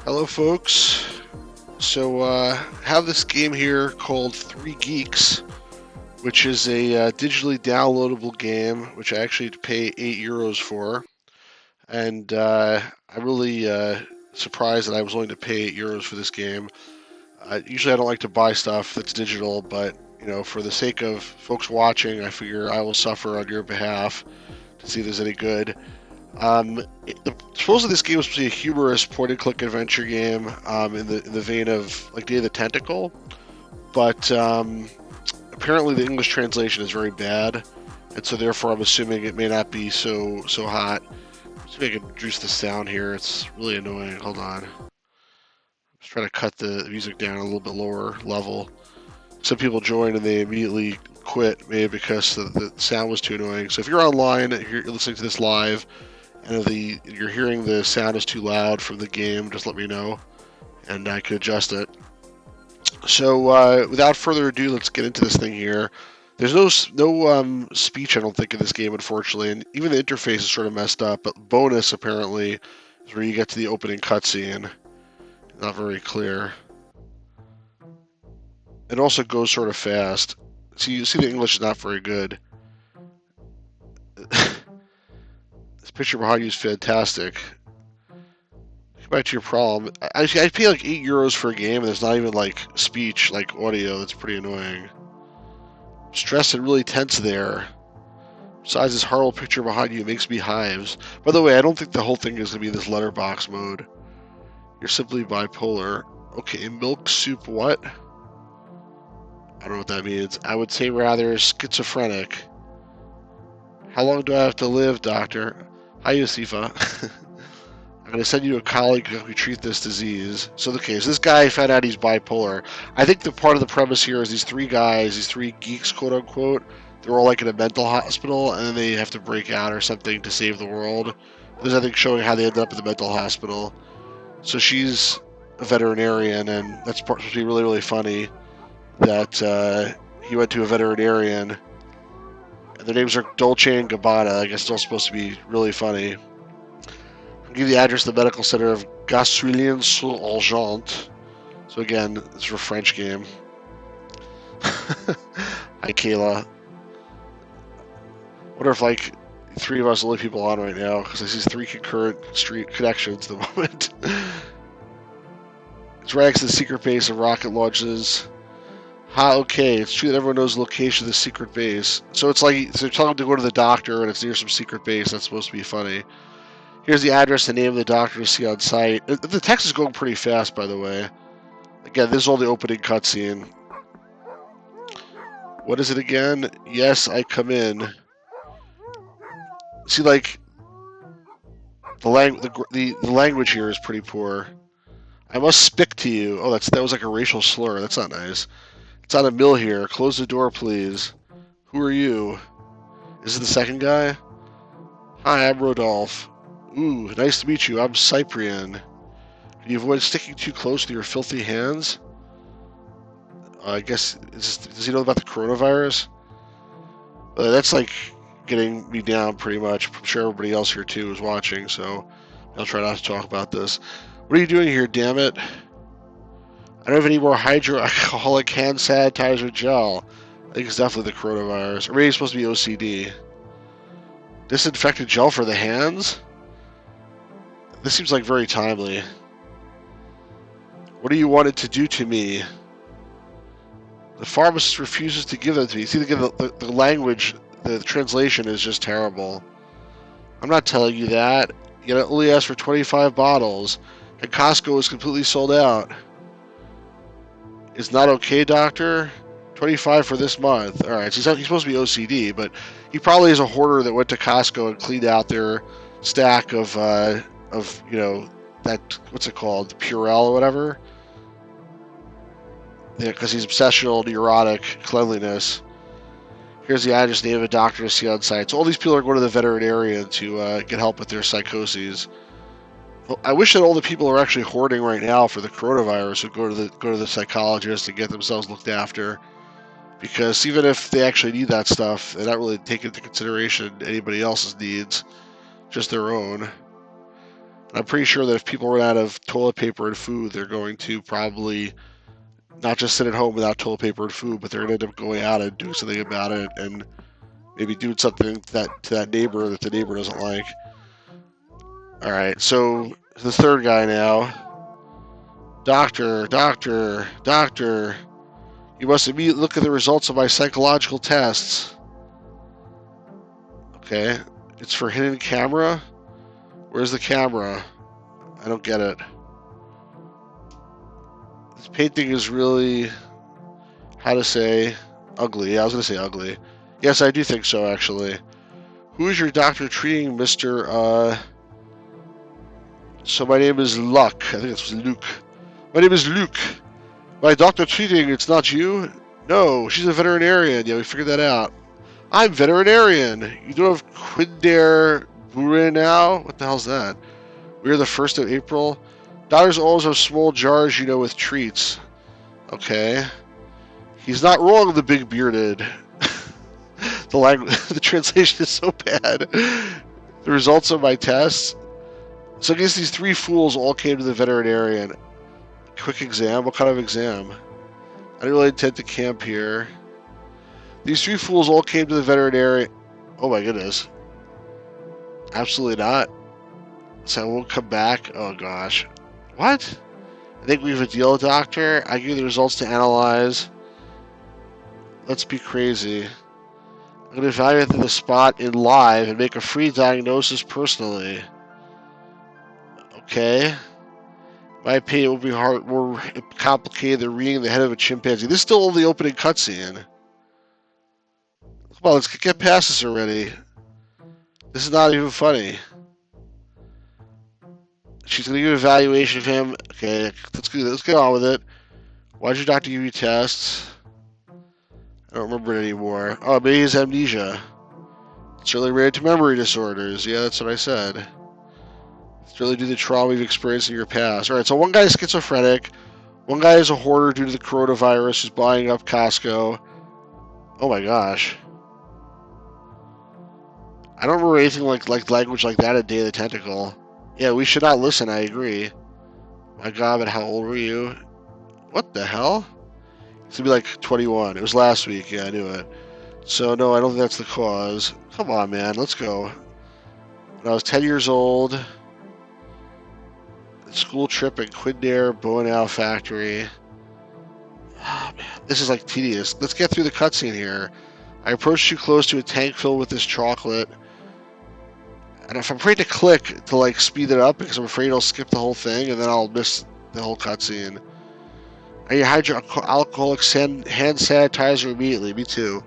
Hello, folks. So, have this game here called Three Geeks, which is a digitally downloadable game, which I actually had to pay €8 for. And I'm really surprised that I was willing to pay €8 for this game. Usually, I don't like to buy stuff that's digital, but for the sake of folks watching, I figure I will suffer on your behalf to see if there's any good. Supposedly this game was supposed to be a humorous point-and-click adventure game in the vein of like Day of the Tentacle, but apparently the English translation is very bad, and so therefore I'm assuming it may not be so hot. Let's see if I can reduce the sound here. It's really annoying. Hold on. Just trying to cut the music down a little bit lower level. Some people joined and they immediately quit, maybe because the sound was too annoying. So if you're online, you're listening to this live, and if you're hearing the sound is too loud from the game, just let me know, and I could adjust it. So without further ado, let's get into this thing here. There's no speech, I don't think, in this game, unfortunately, and even the interface is sort of messed up. But bonus apparently is where you get to the opening cutscene. Not very clear. It also goes sort of fast. So you see the English is not very good. This picture behind you is fantastic. Back to your problem. I pay like €8 for a game, and there's not even like speech, like audio. That's pretty annoying. Stressed and really tense there. Besides this horrible picture behind you, it makes me hives. By the way, I don't think the whole thing is gonna be this letterbox mode. You're simply bipolar. Okay, milk soup what? I don't know what that means. I would say rather schizophrenic. How long do I have to live, doctor? Hi, Yusifa. I'm going to send you a colleague who can treat this disease. So, okay, so this guy found out he's bipolar. I think the part of the premise here is these three guys, these three geeks, quote unquote, they're all like in a mental hospital, and then they have to break out or something to save the world. There's, I think, showing how they ended up in the mental hospital. So she's a veterinarian, and that's supposed to be really, really funny that he went to a veterinarian. And their names are Dolce and Gabbana. I guess it's all supposed to be really funny. I'll give you the address of the medical center of Gassuilien-sur-Argent. So again, it's for a French game. Hi, Kayla. Wonder if like three of us are the only people on right now because I see three concurrent street connections at the moment. It's right next to the secret base of rocket launches. Okay, it's true that everyone knows the location of the secret base. So it's like they're telling them to go to the doctor and it's near some secret base. That's supposed to be funny. Here's the address and name of the doctor to see on site. The text is going pretty fast, by the way. Again, this is all the opening cutscene. What is it again? Yes, I come in. See, like the language here is pretty poor. I must speak to you. Oh, that was like a racial slur. That's not nice. It's on a mill here. Close the door, please. Who are you? Is it the second guy? Hi, I'm Rodolphe. Ooh, nice to meet you. I'm Cyprian. Can you avoid sticking too close with your filthy hands? I guess, does he know about the coronavirus? That's like getting me down pretty much. I'm sure everybody else here too is watching, so I'll try not to talk about this. What are you doing here, damn it? I don't have any more hydroalcoholic hand sanitizer gel. I think it's definitely the coronavirus. Or maybe it's supposed to be OCD. Disinfectant gel for the hands? This seems like very timely. What do you want it to do to me? The pharmacist refuses to give them to me. See, the language, the translation is just terrible. I'm not telling you that. You only asked for 25 bottles, and Costco is completely sold out. It's not okay, doctor? 25 for this month. Alright, so he's supposed to be OCD, but he probably is a hoarder that went to Costco and cleaned out their stack of that, what's it called? Purell or whatever? Yeah, because he's obsessional, neurotic, cleanliness. Here's the address, name of a doctor to see on site. So all these people are going to the veterinarian to get help with their psychoses. Well, I wish that all the people are actually hoarding right now for the coronavirus would go to the psychologist and get themselves looked after. Because even if they actually need that stuff, they're not really taking into consideration anybody else's needs, just their own. And I'm pretty sure that if people run out of toilet paper and food, they're going to probably not just sit at home without toilet paper and food, but they're going to end up going out and doing something about it and maybe doing something to that neighbor that the neighbor doesn't like. All right, so the third guy now. Doctor, doctor, doctor. You must immediately look at the results of my psychological tests. Okay, it's for hidden camera. Where's the camera? I don't get it. This painting is really, how to say, ugly. Yeah, I was going to say ugly. Yes, I do think so, actually. Who is your doctor treating, Mr. So my name is Luck. I think it's Luke. My name is Luke. My doctor treating, it's not you? No, she's a veterinarian. Yeah, we figured that out. I'm veterinarian. You don't have Quindare Bure now? What the hell's that? We are the 1st of April. Doctors always have small jars, you know, with treats. Okay. He's not wrong, the big bearded. The translation is so bad. The results of my tests. So I guess these 3 fools all came to the veterinarian. Quick exam? What kind of exam? I didn't really intend to camp here. These 3 fools all came to the veterinarian. Oh my goodness. Absolutely not. So I won't come back. Oh gosh. What? I think we have a deal, doctor. I give you the results to analyze. Let's be crazy. I'm going to evaluate the spot in live and make a free diagnosis personally. Okay. My opinion will be more complicated than reading the head of a chimpanzee. This is still only the opening cutscene. Come on, let's get past this already. This is not even funny. She's going to give an evaluation of him. Okay, let's get on with it. Why did your doctor give you tests? I don't remember it anymore. Oh, maybe he has amnesia. It's really related to memory disorders. Yeah, that's what I said. It's really due to the trauma you've experienced in your past. Alright, so one guy is schizophrenic. One guy is a hoarder due to the coronavirus who's buying up Costco. Oh my gosh. I don't remember anything like language like that in Day of the Tentacle. Yeah, we should not listen, I agree. My god, but how old were you? What the hell? It's gonna be like 21. It was last week, yeah, I knew it. So no, I don't think that's the cause. Come on, man, let's go. When I was 10 years old, school trip in Quindare Bow Factory. Oh, man, this is like tedious. Let's get through the cutscene here. I approached too close to a tank filled with this chocolate. And if I'm afraid to click to like speed it up because I'm afraid I'll skip the whole thing and then I'll miss the whole cutscene. I need hydroalcoholic hand sanitizer immediately. Me too.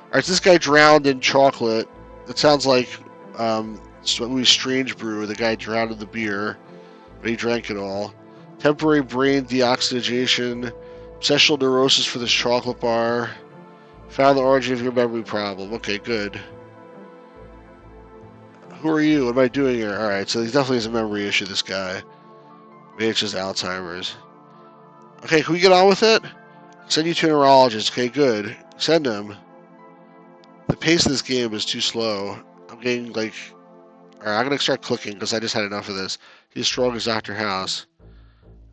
Alright, so this guy drowned in chocolate. That sounds like movie Strange Brew. The guy drowned in the beer, but he drank it all. Temporary brain deoxygenation. Obsessional neurosis for this chocolate bar. Found the origin of your memory problem. Okay, good. Who are you? What am I doing here? Alright, so he definitely has a memory issue, this guy. Maybe it's just Alzheimer's. Okay, can we get on with it? Send you to a neurologist. Okay, good. Send him. The pace of this game is too slow. I'm getting like... Alright, I'm going to start clicking because I just had enough of this. He's strong as Dr. House.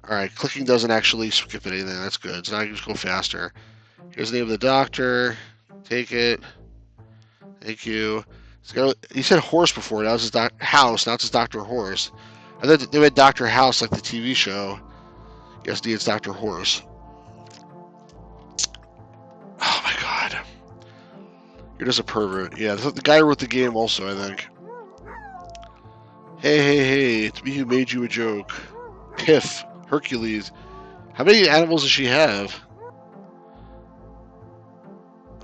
Alright, clicking doesn't actually skip anything. That's good. So now I can just go faster. Here's the name of the doctor. Take it. Thank you. He said horse before. That was his house. Now it's his Dr. Horse. I thought they had Dr. House like the TV show. Yes, it's Dr. Horse. Oh my god. You're just a pervert. Yeah, the guy who wrote the game also, I think. Hey, hey, hey. It's me who made you a joke. Piff. Hercules. How many animals does she have?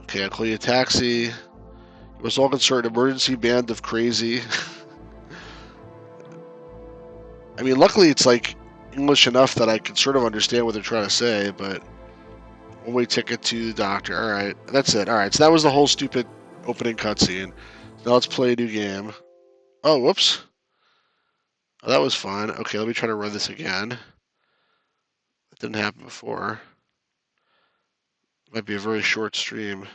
Okay, I'll call you a taxi. It was all concerned emergency band of crazy. I mean, luckily it's like English enough that I can sort of understand what they're trying to say, but one-way ticket to the doctor. Alright, that's it. Alright, so that was the whole stupid opening cutscene. Now let's play a new game. Oh, whoops. Oh, that was fun. Okay, let me try to run this again. That didn't happen before. Might be a very short stream.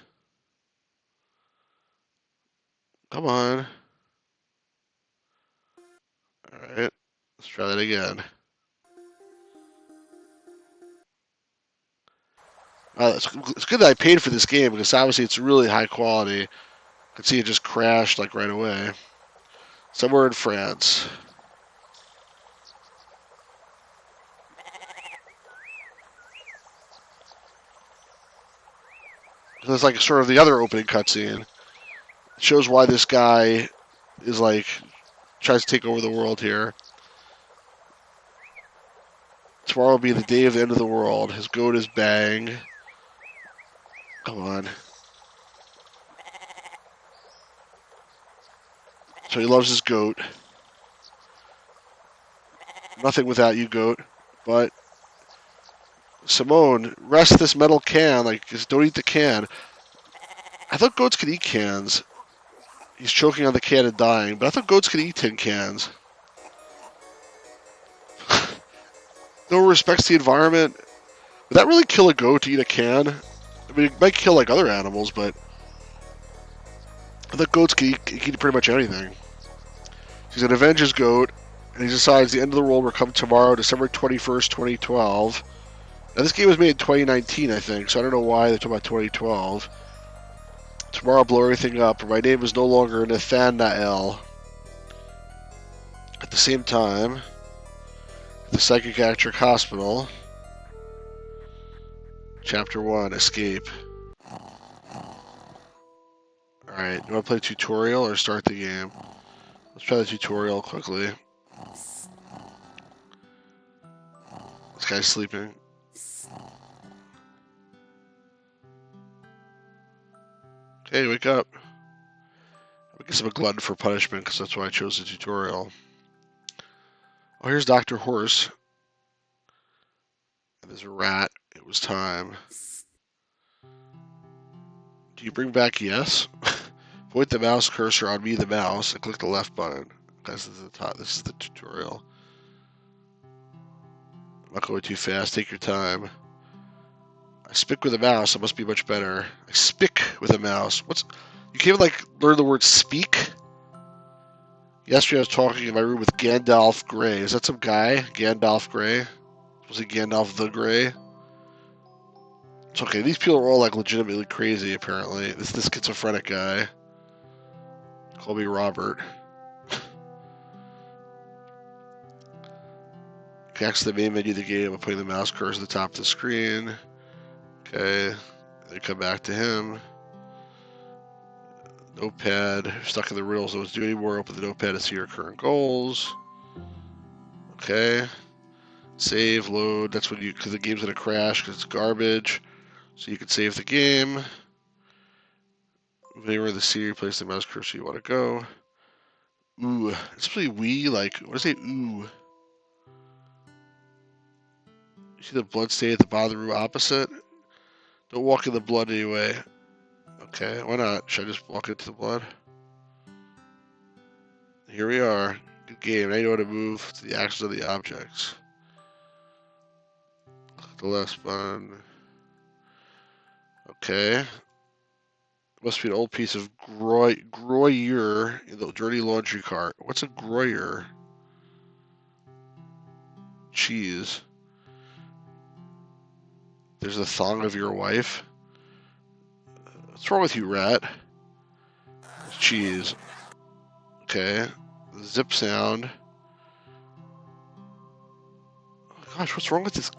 Come on. Alright. Let's try that again. It's good that I paid for this game because obviously it's really high quality. I can see it just crashed like right away. Somewhere in France. It's like sort of the other opening cutscene. It shows why this guy is like tries to take over the world here. Tomorrow will be the day of the end of the world. His goat is Bang. Come on. So he loves his goat. Nothing without you, goat. But Simone, rest this metal can. Like, just don't eat the can. I thought goats could eat cans. He's choking on the can and dying, but I thought goats could eat tin cans. No respects the environment. Would that really kill a goat to eat a can? I mean, it might kill like other animals, but I thought goats could eat pretty much anything. He's gonna avenge his goat, and he decides the end of the world will come tomorrow, December 21st, 2012. Now, this game was made in 2019, I think, so I don't know why they're talking about 2012. Tomorrow I'll blow everything up, my name is no longer Nathanael. At the same time, at the Psychiatric Hospital, Chapter 1, Escape. Alright, do you want to play tutorial or start the game? Let's try the tutorial quickly. This guy's sleeping. Hey, wake up. I guess I'm a glutton for punishment because that's why I chose the tutorial. Oh, here's Dr. Horse. And there's a rat. It was time. Do you bring back yes? Point the mouse cursor on me, the mouse, and click the left button. This is the top. This is the tutorial. I'm not going too fast. Take your time. I spick with a mouse. It must be much better. I spick with a mouse. You can't even, like, learn the word speak? Yesterday I was talking in my room with Gandalf Grey. Is that some guy? Gandalf Grey? Was it Gandalf the Grey? It's okay. These people are all, like, legitimately crazy, apparently. This schizophrenic guy. Call me Robert. Connects to the main menu of the game by putting the mouse cursor at the top of the screen. Okay. Then come back to him. Notepad. Stuck in the riddles. Don't do anymore. Open the notepad to see your current goals. Okay. Save, load. That's when because the game's going to crash because it's garbage. So you can save the game. Move anywhere in the scene, place the mouse cursor you want to go. Ooh. It's really wee, like, what does it say? Ooh. You see the blood stain at the bottom of the room opposite? Don't walk in the blood anyway. Okay, why not? Should I just walk into the blood? Here we are. Good game. Now you know how to move to the actions of the objects. Click the left button. Okay. Must be an old piece of Gruyere in the dirty laundry cart. What's a Gruyere? Cheese. There's the thong of your wife. What's wrong with you, rat? Cheese. Okay. The zip sound. Oh gosh, what's wrong with this?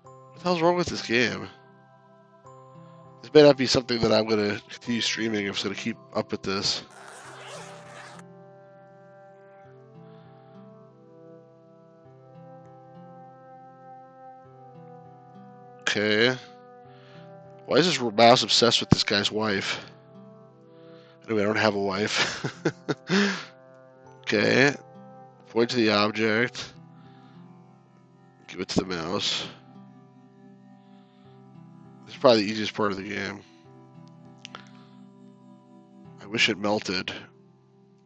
What the hell's wrong with this game? This may not be something that I'm going to continue streaming if I'm going to keep up with this. Okay. Why is this mouse obsessed with this guy's wife? Anyway, I don't have a wife. Okay. Point to the object. Give it to the mouse. This is probably the easiest part of the game. I wish it melted.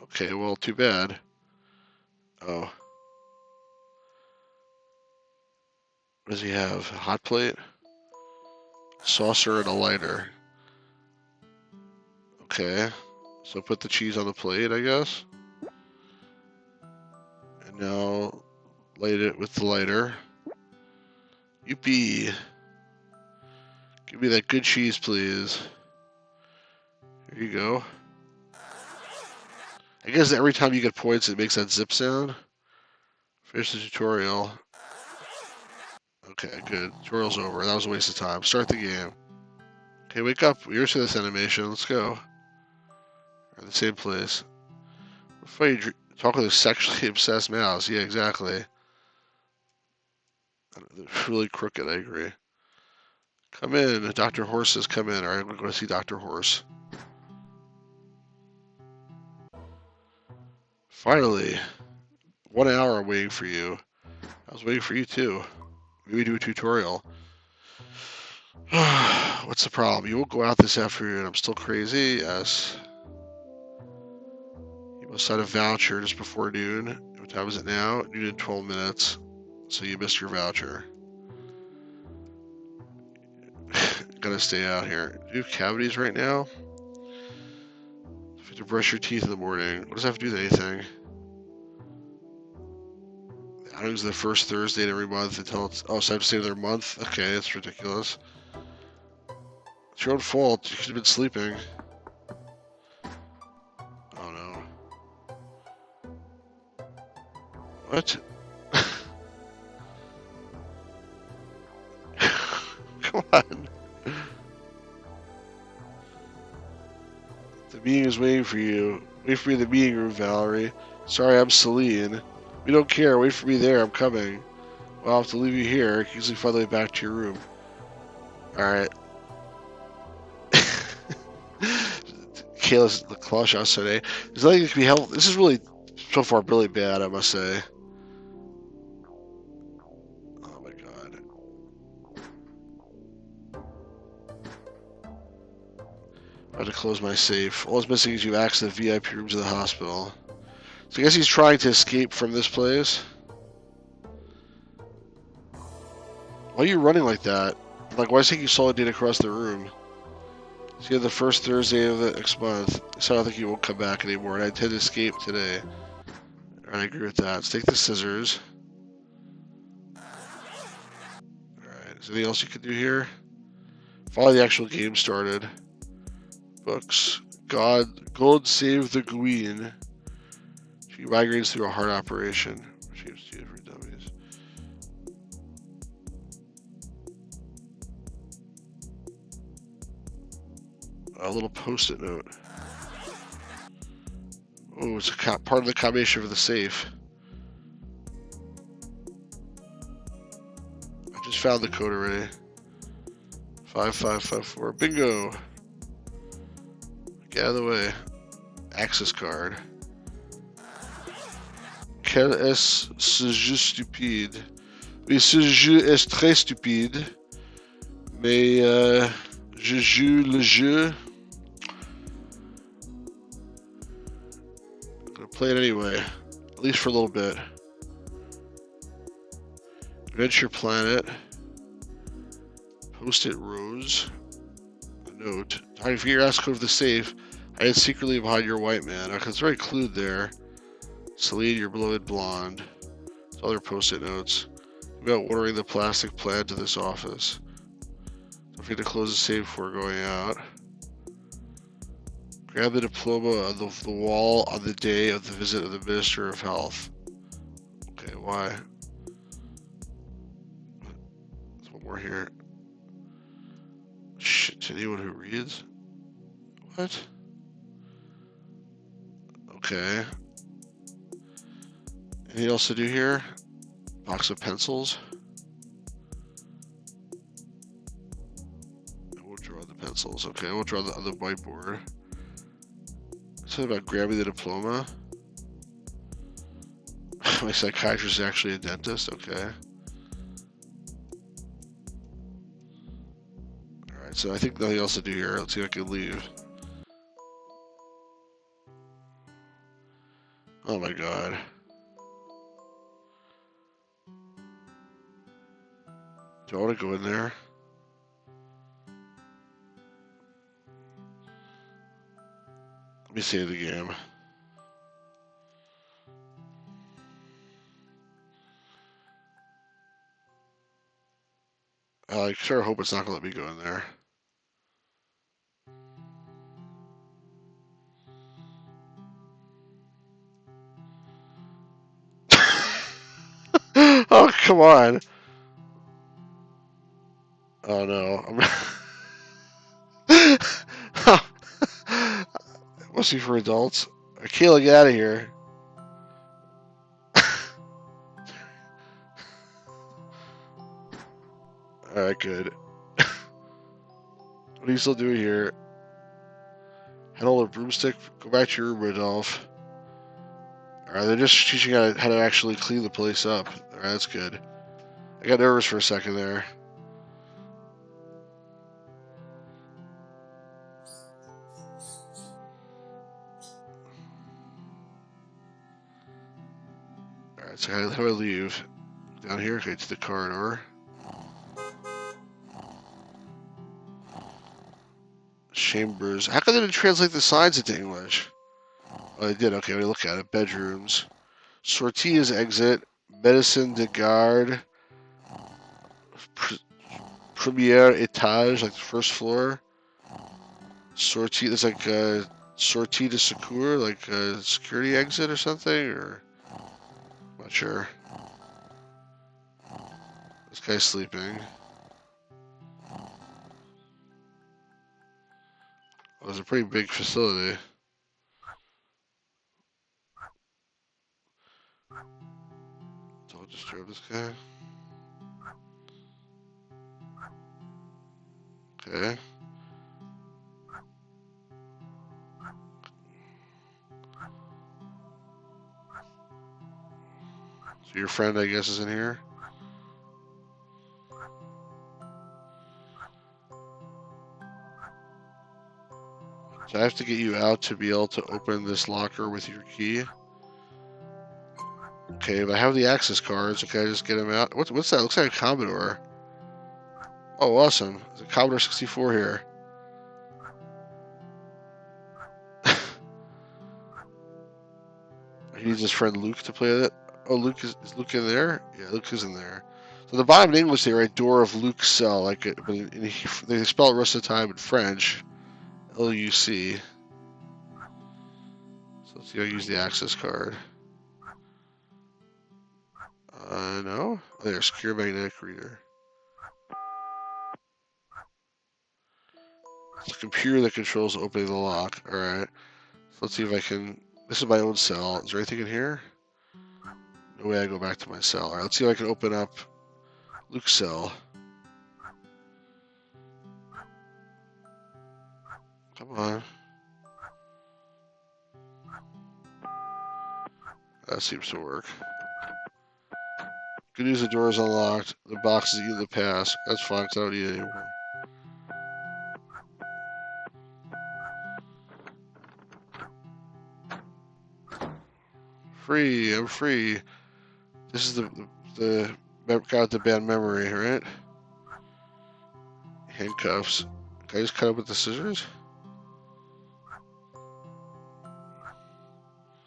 Okay, well, too bad. Oh. What does he have? A hot plate? A saucer and a lighter. Okay. So put the cheese on the plate, I guess. And now light it with the lighter. Yippee. Give me that good cheese, please. Here you go. I guess every time you get points, it makes that zip sound. Finish the tutorial. Okay, good. Tutorial's over. That was a waste of time. Start the game. Okay, wake up. We're to this animation. Let's go. We're in the same place. Before you talk with a sexually obsessed mouse. Yeah, exactly. Really crooked, I agree. Come in. Dr. Horse says come in. Alright, I'm going to go see Dr. Horse. Finally. 1 hour I'm waiting for you. I was waiting for you too. Maybe do a tutorial. What's the problem? You won't go out this afternoon. I'm still crazy? Yes. You must have a voucher just before noon. What time is it now? Noon and 12 minutes. So you missed your voucher. Gotta stay out here. Do you have cavities right now? You have to brush your teeth in the morning. What does that have to do with anything? The outing's the first Thursday in every month until it's... Oh, so I have to stay another month? Okay, that's ridiculous. It's your own fault. You could have been sleeping. Oh, no. What? Come on. The meeting is waiting for you. Wait for me in the meeting room, Valerie. Sorry, I'm Celine. We don't care. Wait for me there. I'm coming. Well, I'll have to leave you here. You can find the way back to your room. Alright. Kayla's the claw shot today. There's nothing that can be helpful. This is really, so far, really bad, I must say. Oh my god. I have to close my safe. All that's missing is you access the VIP rooms of the hospital. So I guess he's trying to escape from this place. Why are you running like that? Like, why does it take you solid date across the room? See, the first Thursday of the next month. So I don't think you won't come back anymore, and I intend to escape today. I agree with that. Let's take the scissors. Alright, is there anything else you can do here? Finally, the actual game started. Books. God save the Queen. She migrates through a heart operation. She has two different dummies. A little post-it note. Oh, it's a part of the combination for the safe. I just found the code already. 5554. Bingo! Get out of the way. Access card. Quel est ce jeu stupide? Oui, ce jeu est très stupide. Mais je joue le jeu. I'm gonna play it anyway. At least for a little bit. Adventure Planet. Post-it Rose. A note. How to figure ask code of the safe. I hid secretly behind your white man. Okay, it's very clued there. Celine, your beloved blonde. It's other post-it notes. About ordering the plastic plant to this office. Don't forget to close the safe before going out. Grab the diploma on the wall on the day of the visit of the Minister of Health. Okay, why? There's one more here. Shit, to anyone who reads? What? Okay. Anything else to do here? Box of pencils. I won't draw the pencils. Okay, I won't draw on the whiteboard. Something about grabbing the diploma. My psychiatrist is actually a dentist. Okay. Alright, so I think nothing else to do here. Let's see if I can leave. Oh my god. Do I want to go in there? Let me save the game. I sure hope it's not gonna let me go in there. Oh, come on. Oh no. Must be for adults. Kayla, get out of here. Alright, good. What are you still doing here? Handle a broomstick. Go back to your room, Rodolph. Alright, they're just teaching you how to actually clean the place up. Alright, that's good. I got nervous for a second there. Alright, so how do I leave? Down here? Okay, to the corridor. Chambers. How come they didn't translate the signs into English? Oh, they did. Okay, let me look at it. Bedrooms. Sortie is exit. Medicine de garde. Premiere étage, like the first floor. Sortie, there's like a sortie de secours, like a security exit or something, or I'm not sure. This guy's sleeping. Oh, it's a pretty big facility. Don't disturb this guy. Okay. So your friend, I guess, is in here. So I have to get you out to be able to open this locker with your key. Okay, but I have the access cards. Okay, I just get them out. What's that? Looks like a Commodore. Oh, awesome. There's a Commodore 64 here. He needs his friend Luke to play it. Oh, Luke is Luke in there? Yeah, Luke is in there. So the bottom in English they write door of Luke's cell, like it, but they spell it the rest of the time in French, Luc. So let's see how I use the access card. No. Oh, there's secure magnetic reader. It's a computer that controls opening the lock. All right. So let's see if I can. This is my own cell. Is there anything in here? No way I go back to my cell. All right. Let's see if I can open up Luke's cell. Come on. That seems to work. Good news, the door is unlocked. The box is eating the pass. That's fine, because I don't need it anymore. Free, I'm free. This is the got the bad memory, right? Handcuffs. Can I just cut up with the scissors?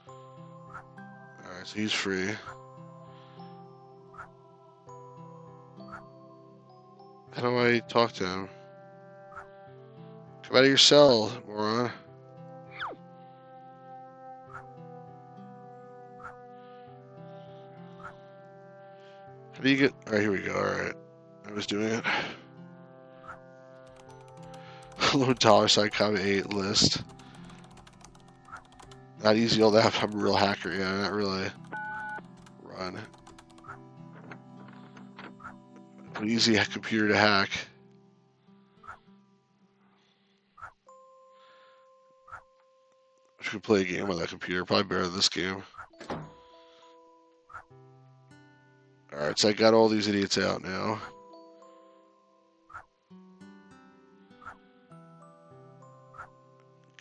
Alright, so he's free. How do I talk to him? Come out of your cell, moron. How do you get... Alright, here we go, alright. I was doing it. Low $sign comment 8 list. Not easy all that. I'm a real hacker, yeah, not really. Run. An easy computer to hack. I should play a game on that computer. Probably better than this game. Alright, so I got all these idiots out now.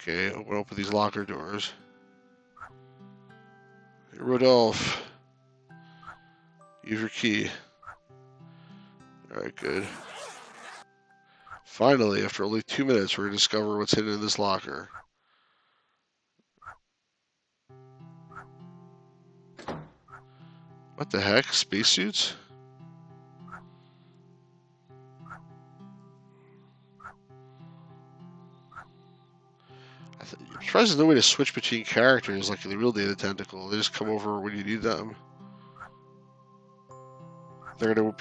Okay, open up these locker doors. Hey, Rodolphe. Use your key. Alright, good. Finally, after only 2 minutes, we're going to discover what's hidden in this locker. What the heck? Spacesuits? surprised there's no way to switch between characters like in the real Data Tentacle. They just come over when you need them. They're gonna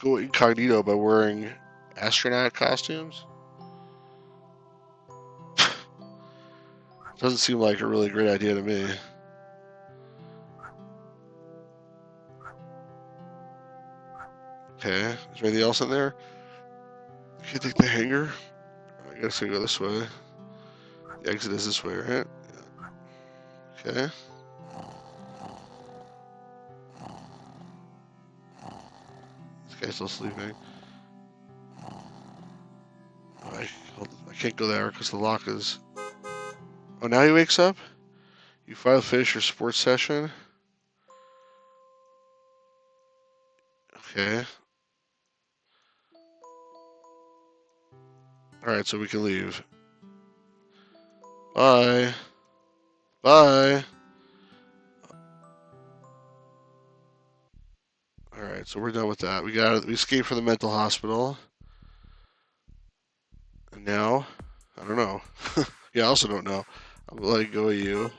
go incognito by wearing astronaut costumes. Doesn't seem like a really great idea to me. Okay, is there anything else in there? Can you take the hangar? I guess I go this way. The exit is this way, right? Yeah. Okay. This guy's still sleeping. I can't go there because the lock is... Oh, now he wakes up? You finally finish your sports session? Okay. Alright, so we can leave. Bye. Bye. Alright, so we're done with that. We escaped from the mental hospital. And now, I don't know. Yeah, I also don't know. I'm letting go of you.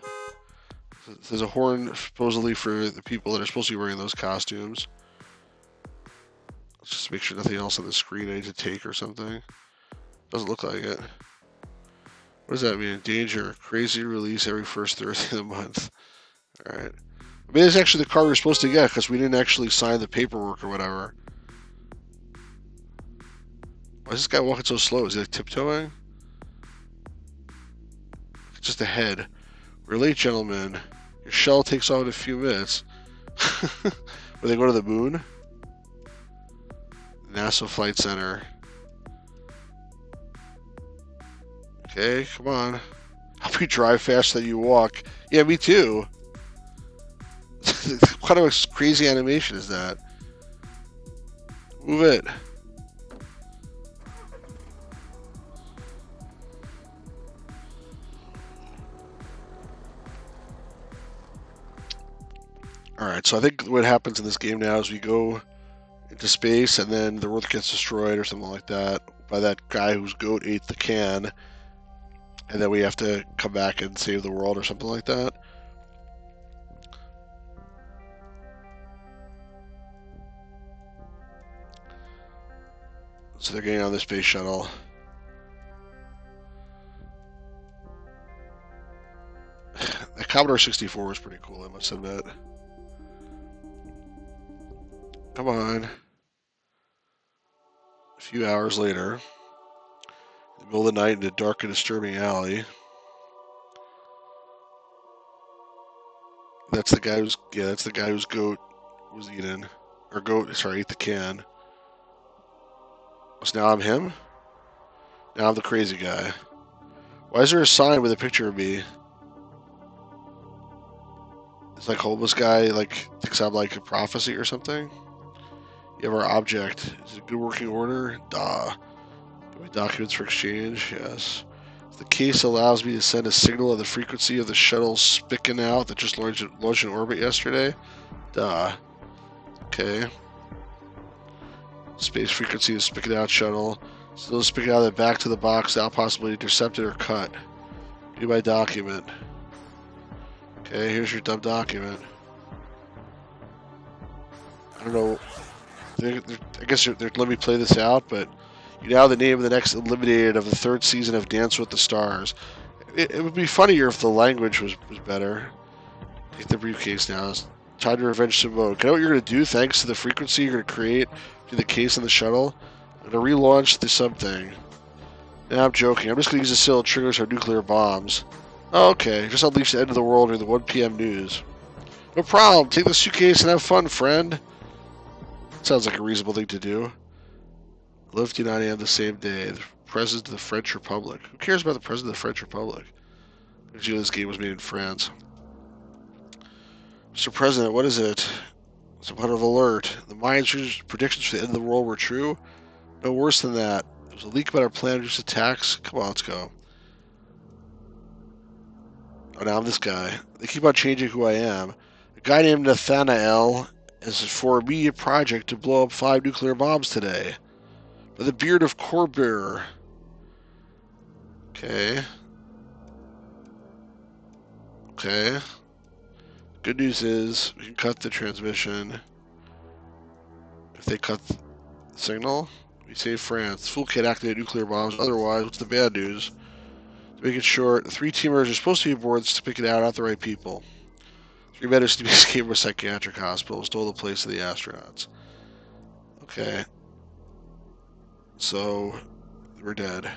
There's a horn supposedly for the people that are supposed to be wearing those costumes. Let's just make sure nothing else on the screen I need to take or something. Doesn't look like it. What does that mean? Danger. Crazy release every first Thursday of the month. Alright. Maybe it's actually the car we're supposed to get because we didn't actually sign the paperwork or whatever. Why is this guy walking so slow? Is he like tiptoeing? Just ahead. We're late, gentlemen. Your shell takes off in a few minutes. Where they go to the moon? NASA Flight Center. Okay, come on. Help you drive faster than you walk. Yeah, me too. What kind of a crazy animation is that? Move it. Alright, so I think what happens in this game now is we go into space and then the Earth gets destroyed or something like that by that guy whose goat ate the can. And then we have to come back and save the world or something like that. So they're getting on the space shuttle. The Commodore 64 was pretty cool, I must admit. Come on. A few hours later, in the middle of the night in a dark and disturbing alley. That's the guy whose goat was eaten. Or ate the can. So now I'm him? Now I'm the crazy guy. Why is there a sign with a picture of me? It's like homeless guy thinks I'm like a prophecy or something. You have our object. Is it good working order? Duh. Do we documents for exchange? Yes. The case allows me to send a signal of the frequency of the shuttle spicking out that just launched in orbit yesterday. Duh. Okay. Space frequency is spicking out shuttle. Still spicking out of the back to the box, now possibly intercepted or cut. View my document. Okay, here's your dumb document. I don't know. I guess they're letting me play this out, but you now the name of the next eliminated of the third season of Dance with the Stars. It would be funnier if the language was better. Take the briefcase now. It's time to revenge Simone. Can I know what you're going to do thanks to the frequency you're going to create through the case in the shuttle? I'm going to relaunch the something. Nah, I'm joking. I'm just going to use the seal triggers our nuclear bombs. Oh, okay. Just unleash the end of the world during the 1 p.m. news. No problem. Take the suitcase and have fun, friend. Sounds like a reasonable thing to do. 11:59 a.m. the same day. The President of the French Republic. Who cares about the President of the French Republic? Usually this game was made in France. Mr. President, what is it? Some kind of alert. The Mayans' predictions for the end of the world were true? No worse than that. There was a leak about our plan to use attacks. Come on, let's go. Oh, now I'm this guy. They keep on changing who I am. A guy named Nathanael is for an immediate project to blow up 5 nuclear bombs today. By the beard of Corbearer. Okay. Okay. Good news is we can cut the transmission. If they cut the signal, we save France. Full kit activate nuclear bombs. Otherwise, what's the bad news? To make it short, 3 teamers are supposed to be aboard to pick it out, not the right people. 3 medics to be escaped from a psychiatric hospital, stole the place of the astronauts. Okay. So, we're dead.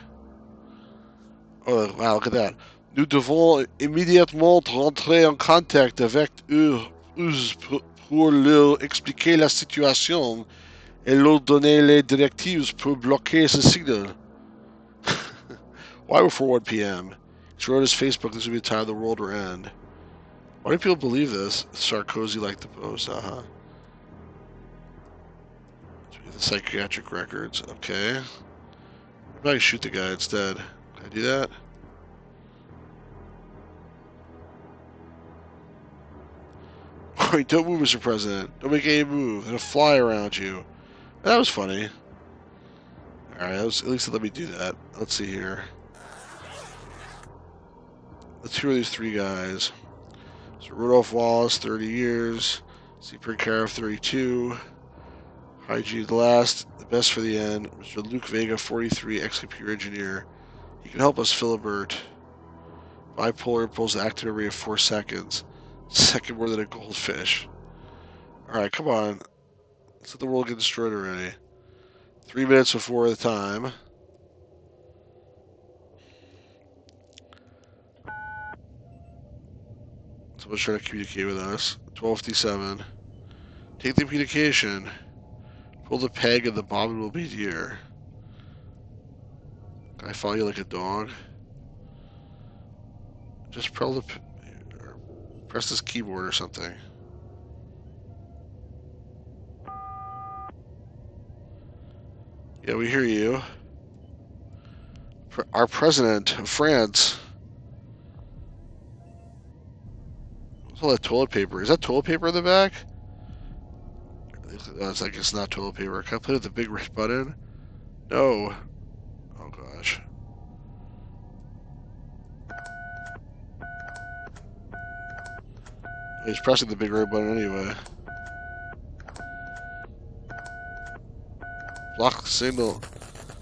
Oh, wow, look at that. Nous devons immédiatement rentrer en contact avec eux pour leur expliquer la situation et leur donner les directives pour bloquer ce signal. Why before 1 p.m.? He wrote his Facebook, this would be the time the world will end. Why do people believe this? Sarkozy liked the post, The psychiatric records, okay. I'd probably shoot the guy instead. Can I do that? Wait, don't move, Mr. President. Don't make any move. There's a fly around you. That was funny. Alright, at least let me do that. Let's see here. Who are these 3 guys? So Rudolph Wallace, 30 years. Sipri Karov, 32. Hygiene last, the best for the end. Mr. Luke Vega, 43, ex-computer engineer. He can help us, Philibert. Bipolar impulse active every 4 seconds. Second more than a goldfish. Alright, come on. Let's let the world get destroyed already. 3 minutes before the time. Someone's trying to communicate with us. 12:57. Take the communication. Pull the peg and the bobbin will be here. Can I follow you like a dog? Just press this keyboard or something. Yeah, we hear you. Our president of France. What's all that toilet paper? Is that toilet paper in the back? It's like it's not toilet paper. Can I play with the big red button? No. Oh gosh. He's pressing the big red button anyway. Block the signal.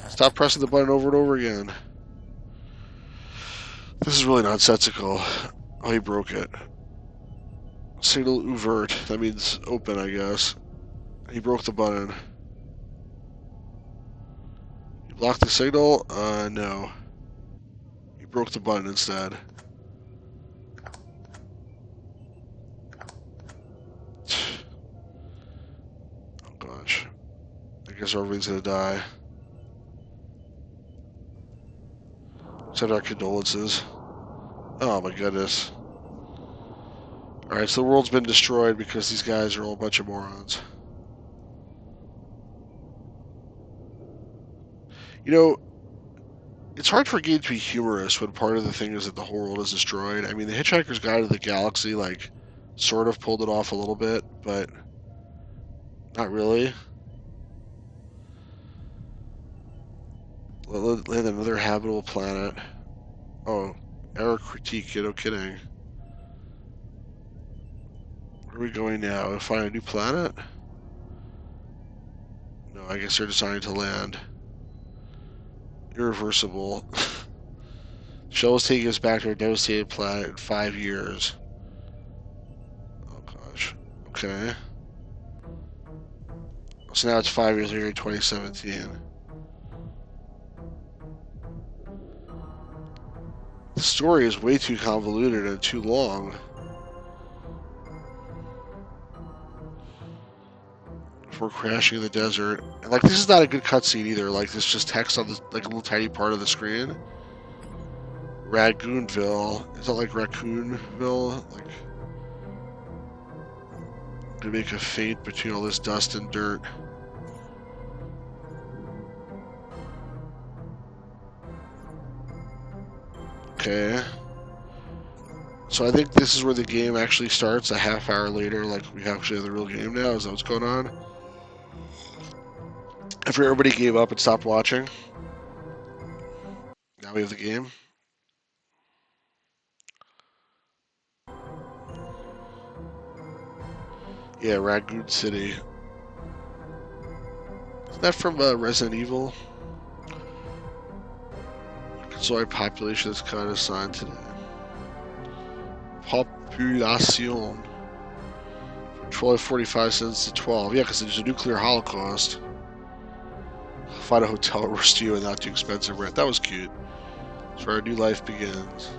Stop pressing the button over and over again. This is really nonsensical. Oh, he broke it. Signal ouvert. That means open, I guess. He broke the button. You blocked the signal? No. He broke the button instead. Oh gosh. I guess everybody's gonna die. Except our condolences. Oh my goodness. Alright, so the world's been destroyed because these guys are all a bunch of morons. You know, it's hard for a game to be humorous when part of the thing is that the whole world is destroyed. I mean, the Hitchhiker's Guide to the Galaxy, like, sort of pulled it off a little bit, but not really. Land another habitable planet. Oh, error critique, no kidding. Where are we going now? Find a new planet? No, I guess they're deciding to land. Irreversible. Shell's taking us back to our devastated planet in 5 years. Oh gosh. Okay. So now it's 5 years later in 2017. The story is way too convoluted and too long. Before crashing in the desert. And like, this is not a good cutscene either. Like, there's just text on the, like, a little tiny part of the screen. Raccoonville. Is that like Raccoonville? Like, gonna make a feint between all this dust and dirt. Okay. So I think this is where the game actually starts, a half hour later, like we actually have the real game now. Is that what's going on? After everybody gave up and stopped watching, now we have the game. Yeah, Raccoon City. Isn't that from Resident Evil? Sorry, population is kind of assigned today. Population. From 12.45 cents to 12. Yeah, because there's a nuclear holocaust. Find a hotel where you and not too expensive rent. That was cute. That's where our new life begins.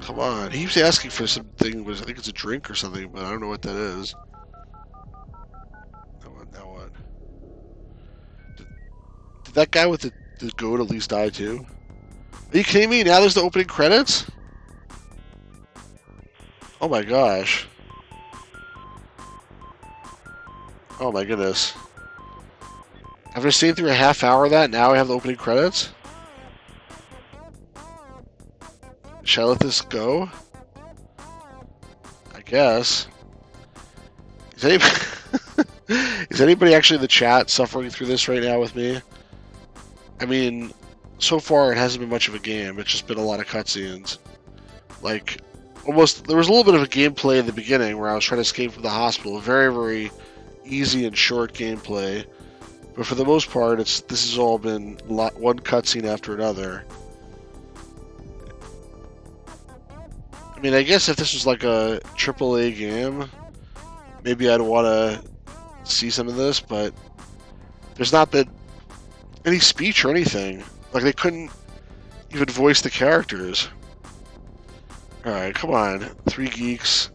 Come on. He keeps asking for something. I think it's a drink or something, but I don't know what that is. Now what? Did that guy with the goat at least die too? Are you kidding me? Now there's the opening credits? Oh my gosh. Oh my goodness. After staying through a half hour of that, now I have the opening credits? Shall I let this go? I guess. Is anybody, is anybody actually in the chat suffering through this right now with me? I mean, so far it hasn't been much of a game. It's just been a lot of cutscenes. Like, almost, there was a little bit of a gameplay in the beginning where I was trying to escape from the hospital. Very, very easy and short gameplay. But for the most part, this has all been one cutscene after another. I mean, I guess if this was like a AAA game, maybe I'd want to see some of this, but there's not been any speech or anything. Like, they couldn't even voice the characters. Alright, come on. 3 geeks.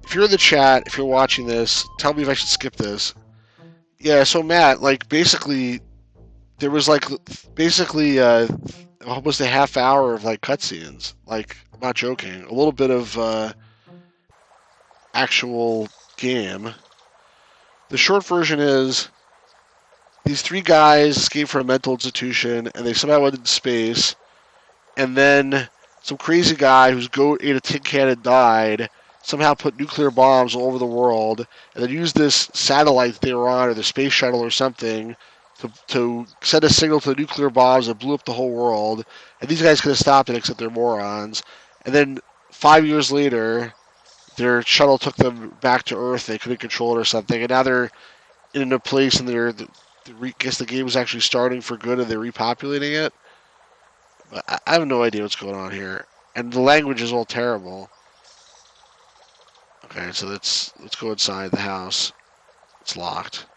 If you're in the chat, if you're watching this, tell me if I should skip this. Yeah, so Matt, like, basically, there was, like, almost a half hour of, like, cutscenes. Like, I'm not joking. A little bit of, actual game. The short version is these 3 guys escaped from a mental institution, and they somehow went into space, and then some crazy guy whose goat ate a tin can and died somehow put nuclear bombs all over the world, and then used this satellite that they were on, or the space shuttle or something, to send a signal to the nuclear bombs that blew up the whole world. And these guys could have stopped it, except they're morons. And then 5 years later, their shuttle took them back to Earth. They couldn't control it or something, and now they're in a place, and I guess the game is actually starting for good, and they're repopulating it. But I have no idea what's going on here, and the language is all terrible. Okay, so let's go inside the house. It's locked.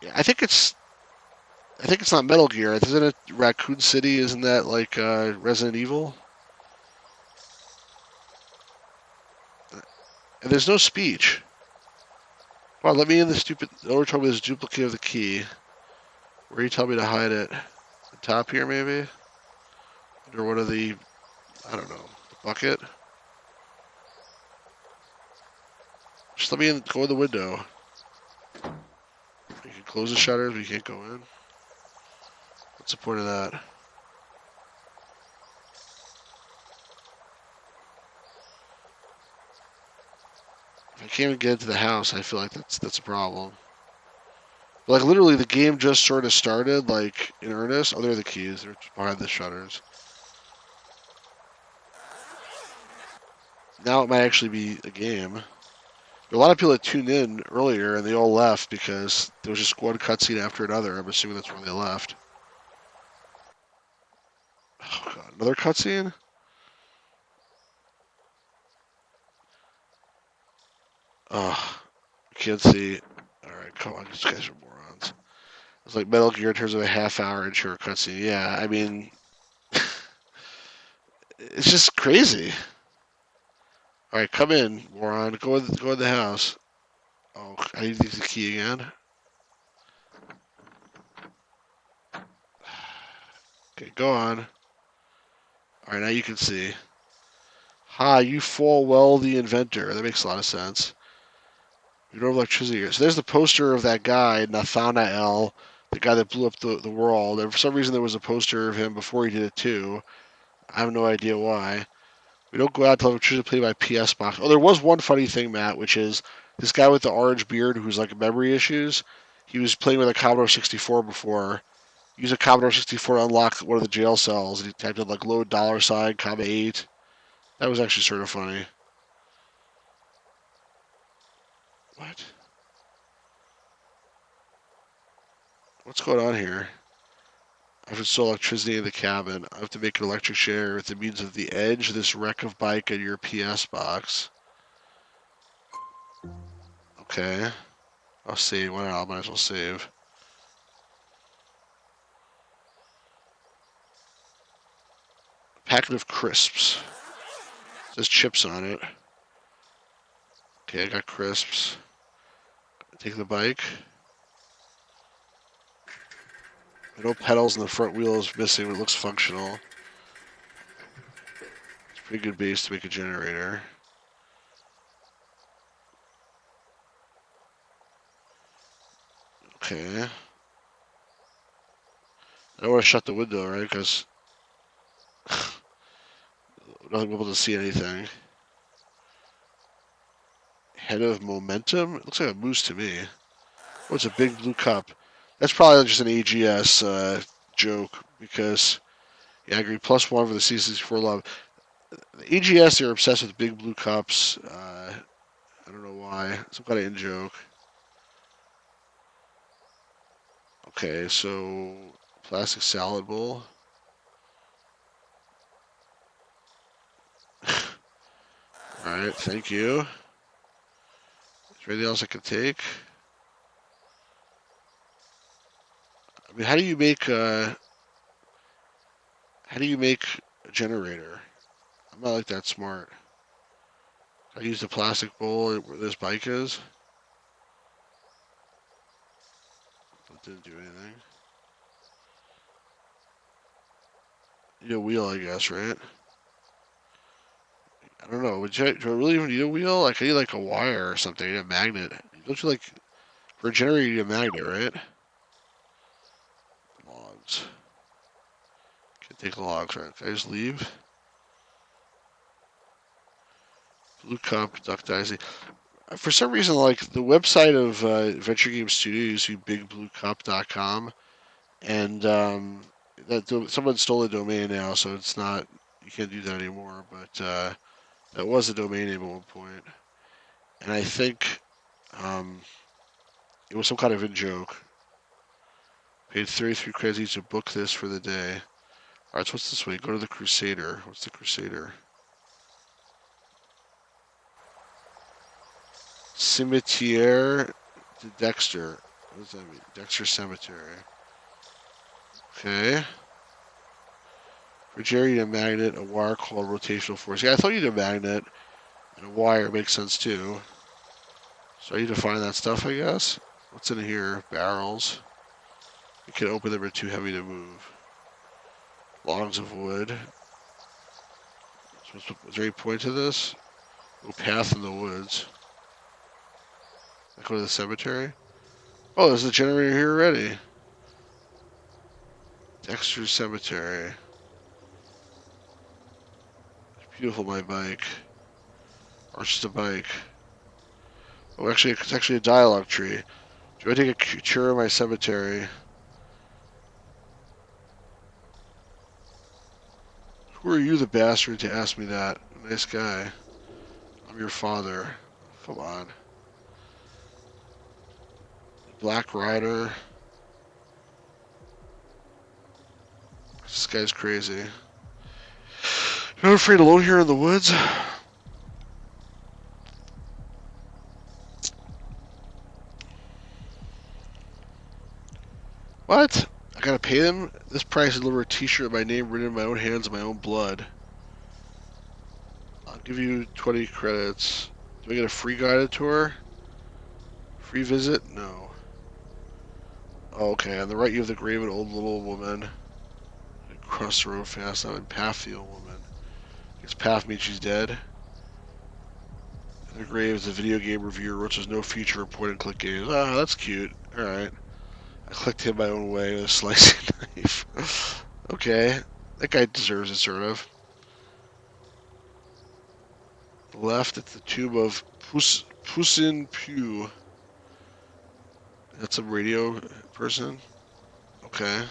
Yeah, I think it's not Metal Gear. Isn't it Raccoon City? Isn't that like Resident Evil? And there's no speech. Come on, let me in the stupid. Over told me there's a duplicate of the key. Where you tell me to hide it? The top here, maybe? Or one of the, I don't know, the bucket? Just let me in, go in the window. You can close the shutters, but you can't go in. What's the point of that? If I can't even get into the house, I feel like that's a problem. But like, literally, the game just sort of started, like, in earnest. Oh, there are the keys. They're behind the shutters. Now it might actually be a game. There are a lot of people that tuned in earlier, and they all left because there was just one cutscene after another. I'm assuming that's where they left. Oh, God. Another cutscene? Oh, I can't see. Alright, come on. These guys are morons. It's like Metal Gear in terms of a half-hour intro cutscene. Yeah, I mean, it's just crazy. Alright, come in, moron. Go in the house. Oh, I need to use the key again. Okay, go on. Alright, now you can see. Ha, you fall well, the inventor. That makes a lot of sense. You don't have electricity here. So there's the poster of that guy, Nathanael, the guy that blew up the world. And for some reason, there was a poster of him before he did it, too. I have no idea why. We don't go out to electricity play by PS Box. Oh, there was one funny thing, Matt, which is this guy with the orange beard who's like memory issues. He was playing with a Commodore 64 before. Use a Commodore 64 to unlock one of the jail cells, and he typed in like load $, comma 8. That was actually sort of funny. What? What's going on here? I've installed electricity in the cabin. I have to make an electric generator with the means of the edge, this wreck of bike, and your PS box. Okay. I'll save. Why not? I might as well save. Packet of crisps. There's chips on it. Okay, I got crisps. Take the bike. No pedals and the front wheel is missing, but it looks functional. It's a pretty good base to make a generator. Okay. I don't want to shut the window, right? Because I'm not able to see anything. Head of momentum? It looks like a moose to me. Oh, it's a big blue cup. That's probably just an AGS joke because, yeah, I agree. +1 for the C64 love. The AGS, they're obsessed with big blue cups. I don't know why. Some kind of in joke. Okay, so plastic salad bowl. Alright, thank you. Is there anything else I can take? I mean, how do you make a generator? I'm not like that smart. I use the plastic bowl where this bike is. That didn't do anything. You need a wheel, I guess, right? I don't know. Do I really even need a wheel? Like, I need like a wire or something. I need a magnet. Don't you like, for a generator, you need a magnet, right? Logs. Can't take logs, right? Can I just leave? Blue cup, duck dynasty. For some reason, like the website of Adventure Game Studio used to be bigbluecup.com, and someone stole the domain now, so it's not, you can't do that anymore. But that was a domain name at one point, and I think um, it was some kind of in joke. Paid 33 credits each to book this for the day. All right, so what's this way? Go to the Crusader. What's the Crusader? Cimetière de Dexter. What does that mean? Dexter Cemetery. Okay. For Jerry, you need a magnet, a wire called rotational force. Yeah, I thought you need a magnet, and a wire makes sense too. So I need to find that stuff, I guess. What's in here? Barrels. You can open them, they're too heavy to move. Logs of wood. So is there any point to this? No path in the woods. I go to the cemetery. Oh, there's a generator here already. Dexter Cemetery. It's beautiful, my bike. Or it's just a bike. Oh, actually, it's actually a dialogue tree. Do I take a cure in my cemetery? Who are you, the bastard, to ask me that? Nice guy. I'm your father. Come on. Black Rider. This guy's crazy. You're not afraid alone here in the woods? What? I gotta pay them? This price is deliver a t-shirt with my name written in my own hands and my own blood. I'll give you 20 credits. Do I get a free guided tour? Free visit? No. Oh, okay, on the right you have the grave of an old little woman. Cross the road fast. I'm in Path, the old woman. I guess Path means she's dead. In the grave is a video game reviewer, which has no future of point-and-click games. Ah, that's cute. Alright. I clicked him my own way with a slicing knife. Okay. That guy deserves it, sort of. Left at the tomb of Pusin Pew. That's a radio person? Okay.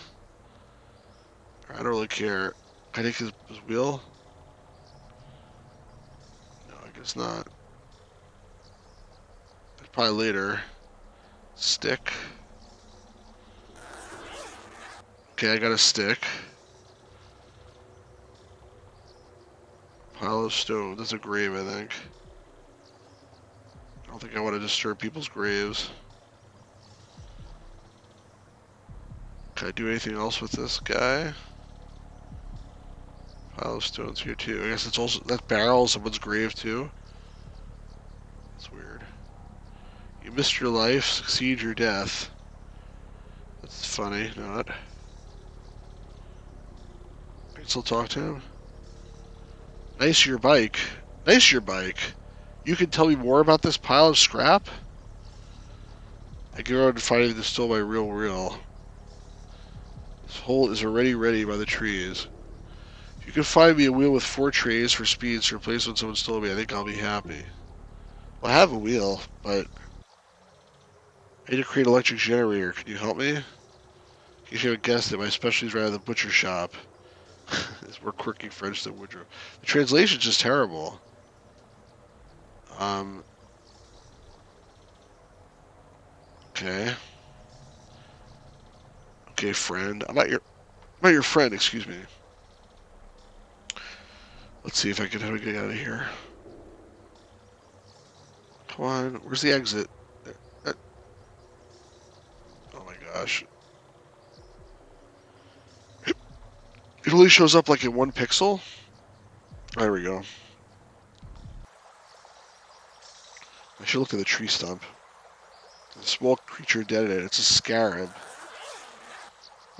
I don't really care. Can I take his wheel? I guess not. Probably later. Stick. Okay, I got a stick. Pile of stone. That's a grave, I think. I don't think I want to disturb people's graves. Can I do anything else with this guy? Pile of stones here too. I guess it's also that barrel is someone's grave too. That's weird. You missed your life, succeed your death. That's funny, not. I can still talk to him. Nice your bike. Nice your bike. You can tell me more about this pile of scrap? I go around finding to steal my real reel. This hole is already ready by the trees. If you can find me a wheel with 4 trays for speeds to replace when someone stole me, I think I'll be happy. Well, I have a wheel, but I need to create an electric generator. Can you help me? In case you haven't guessed it, my specialty is right out of the butcher shop. It's more quirky French than Woodrow. The translation's just terrible. Okay. Okay, friend. I'm not your friend, excuse me. Let's see if I can how to get out of here. Come on, where's the exit? Oh my gosh. It only shows up like in 1 pixel? There we go. I should look at the tree stump. There's a small creature dead in it. It's a scarab.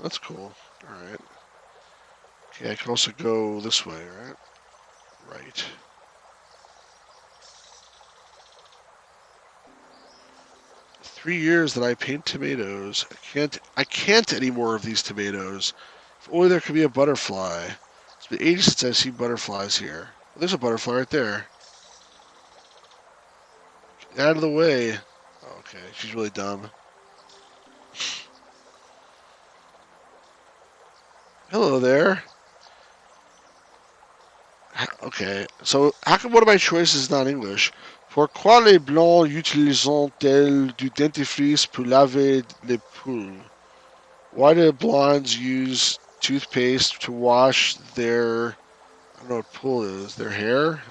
That's cool. Alright. Okay, I can also go this way, right? Right. The 3 years that I paint tomatoes. I can't any more of these tomatoes. If only there could be a butterfly. It's been ages since I've seen butterflies here. Well, there's a butterfly right there. Get out of the way. Oh, okay, she's really dumb. Hello there. Okay, so how come one of my choices is not English? Pourquoi les blancs utilisent-elles du dentifrice pour laver les poules? Why do blondes use toothpaste to wash their, I don't know what pool is, their hair?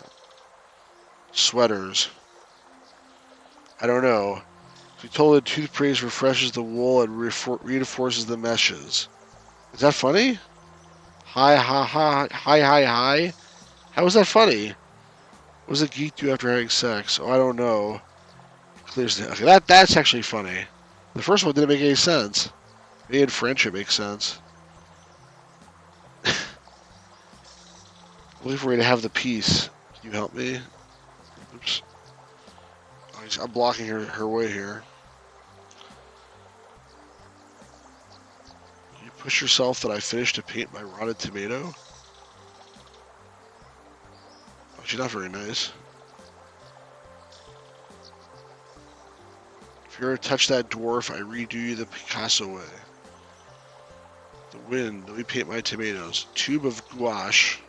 Sweaters. I don't know. We told that toothpaste refreshes the wool and reinforces the meshes. Is that funny? Hi, ha, ha, hi, hi, hi. How is that funny? What does a geek do after having sex? Oh, I don't know. Clears the... Okay, that's actually funny. The first one didn't make any sense. Maybe in French it makes sense. Looking for a way to have the peace. Can you help me? Oops. Oh, I'm blocking her way here. Can you push yourself that I finished to paint my rotted tomato? Oh, she's not very nice. If you ever touch that dwarf, I redo you the Picasso way. The wind, let me paint my tomatoes. Tube of gouache.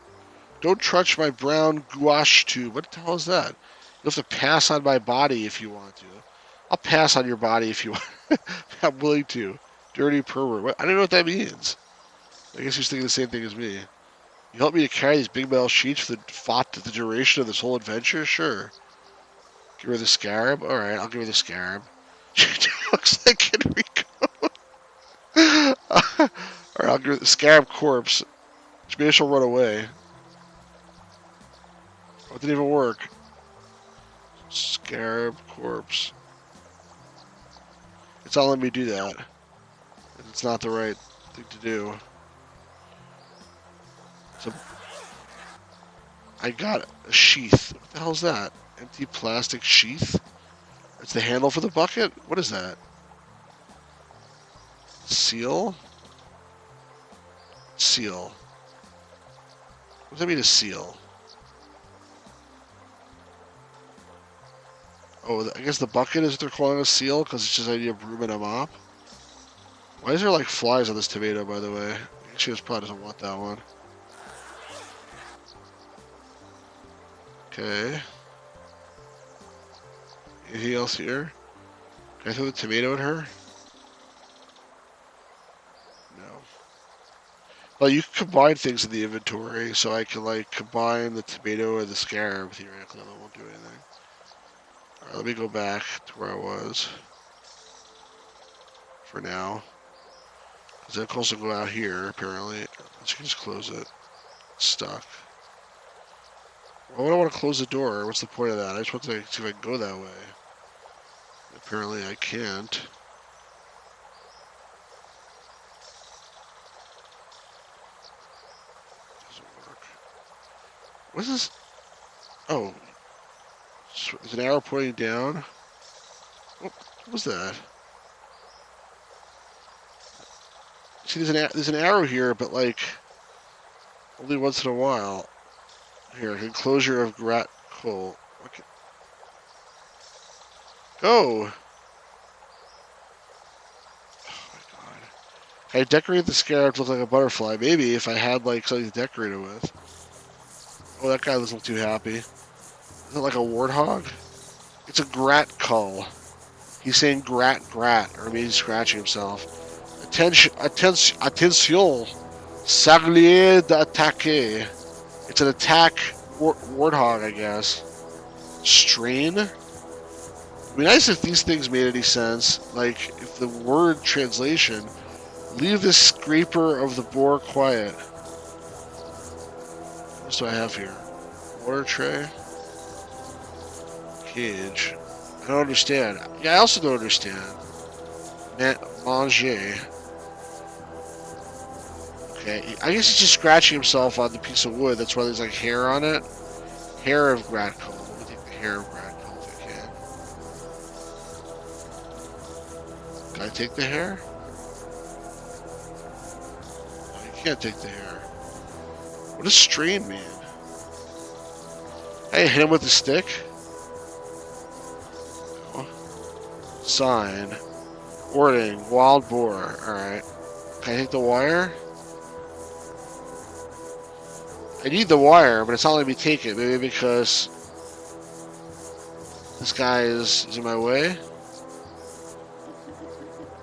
Don't touch my brown gouache tube. What the hell is that? You have to pass on my body if you want to. I'll pass on your body if you want. I'm willing to. Dirty pervert. What? I don't know what that means. I guess he's thinking the same thing as me. You help me to carry these big metal sheets for the duration of this whole adventure? Sure. Give her the scarab? Alright, I'll give her the scarab. She looks like Enrico. Alright, I'll give her the scarab corpse. Maybe she'll run away. Oh, it didn't even work. Scarab corpse. It's not letting me do that. It's not the right thing to do. So I got a sheath. What the hell is that? Empty plastic sheath? It's the handle for the bucket? What is that? Seal? Seal. What does that mean, a seal? Oh, I guess the bucket is what they're calling a seal because it's just an idea of broom and a mop. Why is there like flies on this tomato, by the way? I guess she just probably doesn't want that one. Okay. Anything else here? Can I throw the tomato at her? No. Well, you can combine things in the inventory, so I can like combine the tomato and the scarab theoretically. That won't do anything. Alright, let me go back to where I was for now. Because I can also go out here, apparently. You can just close it. It's stuck. Why would I want to close the door? What's the point of that? I just want to see if I can go that way. Apparently I can't. Doesn't work. What is this? Oh. There's an arrow pointing down. What was that? See, there's an arrow here, but like only once in a while. Here, enclosure of Grat Coal. Okay. Go! Oh my god. I decorated the scarab to look like a butterfly. Maybe if I had like something to decorate it with. Oh, that guy doesn't look too happy. Is it like a warthog? It's a Grat Cull. He's saying Grat Grat, or maybe he's scratching himself. Attention! Sanglier d'attaque. It's an attack warthog, I guess. Strain? It'd be nice if these things made any sense. Like, if the word translation, leave the scraper of the boar quiet. What do I have here? Water tray? Cage. I don't understand. Yeah, I also don't understand. Manger. Okay, I guess he's just scratching himself on the piece of wood. That's why there's like hair on it. Hair of Gratcoal. Let me take the hair of Gratcoal if I can. Can I take the hair? No, you can't take the hair. What does strain mean? Hey, hit him with the stick? No. Sign. Wording. Wild boar. Alright. Can I take the wire? I need the wire, but it's not letting me take it. Maybe because this guy is in my way.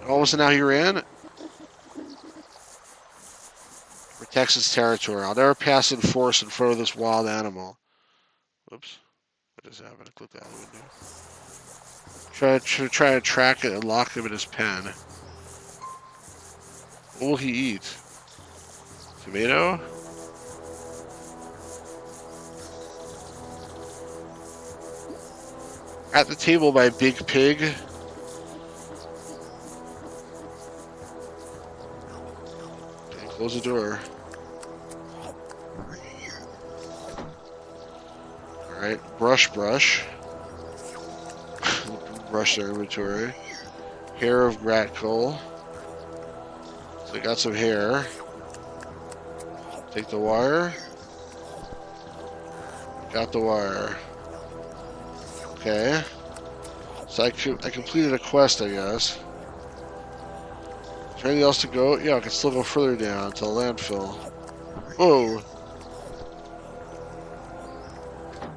All of a sudden now he ran. Protects its territory. I'll never pass in force in front of this wild animal. Whoops. What just happened? I clicked out of the window. Try to track it and lock him in his pen. What will he eat? Tomato? At the table, my big pig. Okay, close the door. Alright, brush. Brush their inventory. Hair of Gratcoal. So I got some hair. Take the wire. Got the wire. Okay. So I completed a quest, I guess. Is there anything else to go? Yeah, I can still go further down to the landfill. Whoa!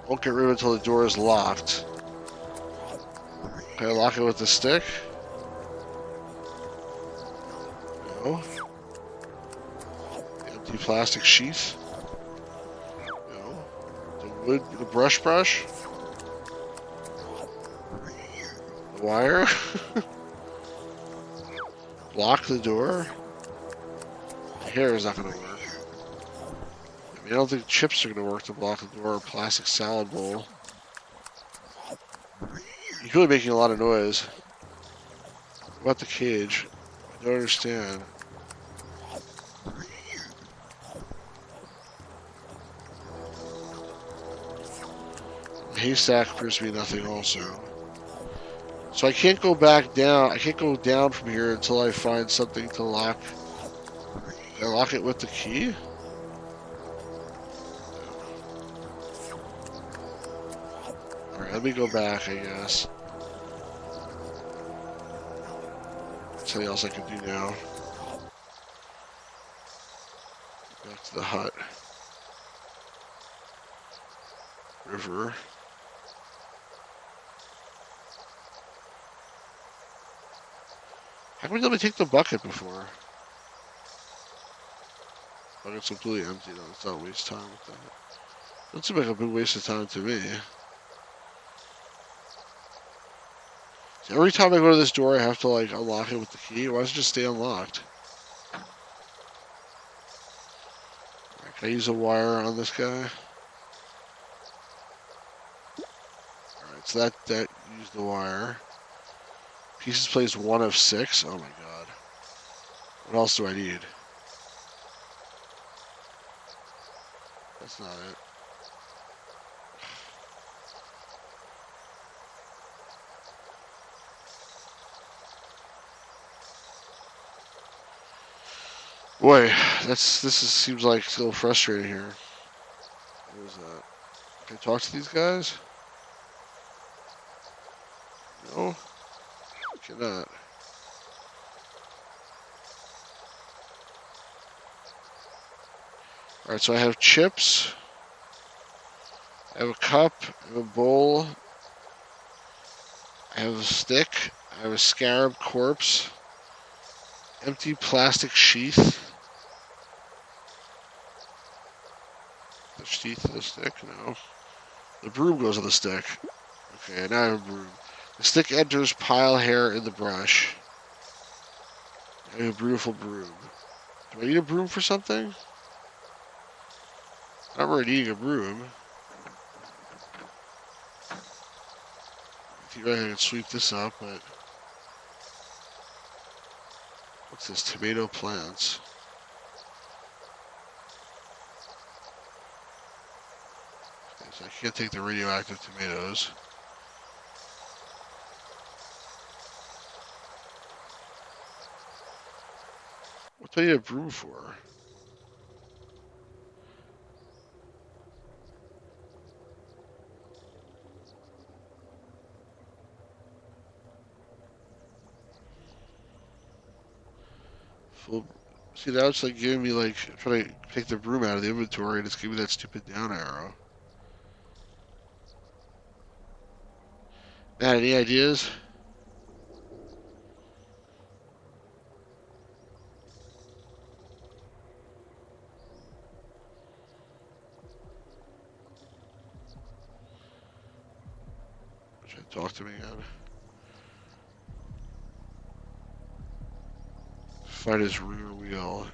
Won't get rid of it until the door is locked. Can I lock it with the stick? No. Empty plastic sheath? No. The brush? The wire? Lock the door? The hair is not going to work. I mean, I don't think chips are going to work to block the door or plastic salad bowl. You're really making a lot of noise. What about the cage? I don't understand. The haystack appears to be nothing also. So I can't go back down. I can't go down from here until I find something to lock. Can I lock it with the key? Alright, let me go back, I guess. Something else I can do now. Back to the hut. River. How come we let me take the bucket before? Bucket's completely empty though. It's not a waste of time with that. Doesn't seem like a big waste of time to me. So every time I go to this door, I have to like unlock it with the key. Why does it just stay unlocked? Right, can I use a wire on this guy? Alright, so that used the wire. Pieces placed 1 of 6. Oh my god. What else do I need? That's not it. Boy, seems like it's a little frustrating here. What is that? Can I talk to these guys? No? I cannot. Alright, so I have chips. I have a cup. I have a bowl. I have a stick. I have a scarab corpse. Empty plastic sheath. The sheath of the stick? No. The broom goes on the stick. Okay, now I have a broom. The stick enters pile hair in the brush. I have a beautiful broom. Do I need a broom for something? I don't really need a broom. Theoretically, I can sweep this up, but... What's this? Tomato plants. Okay, so I can't take the radioactive tomatoes. What do I need a broom for? Full... See, now it's like giving me like... I'm trying to take the broom out of the inventory and it's giving me that stupid down arrow. Matt, any ideas? Should I talk to me again? Find his rear wheel.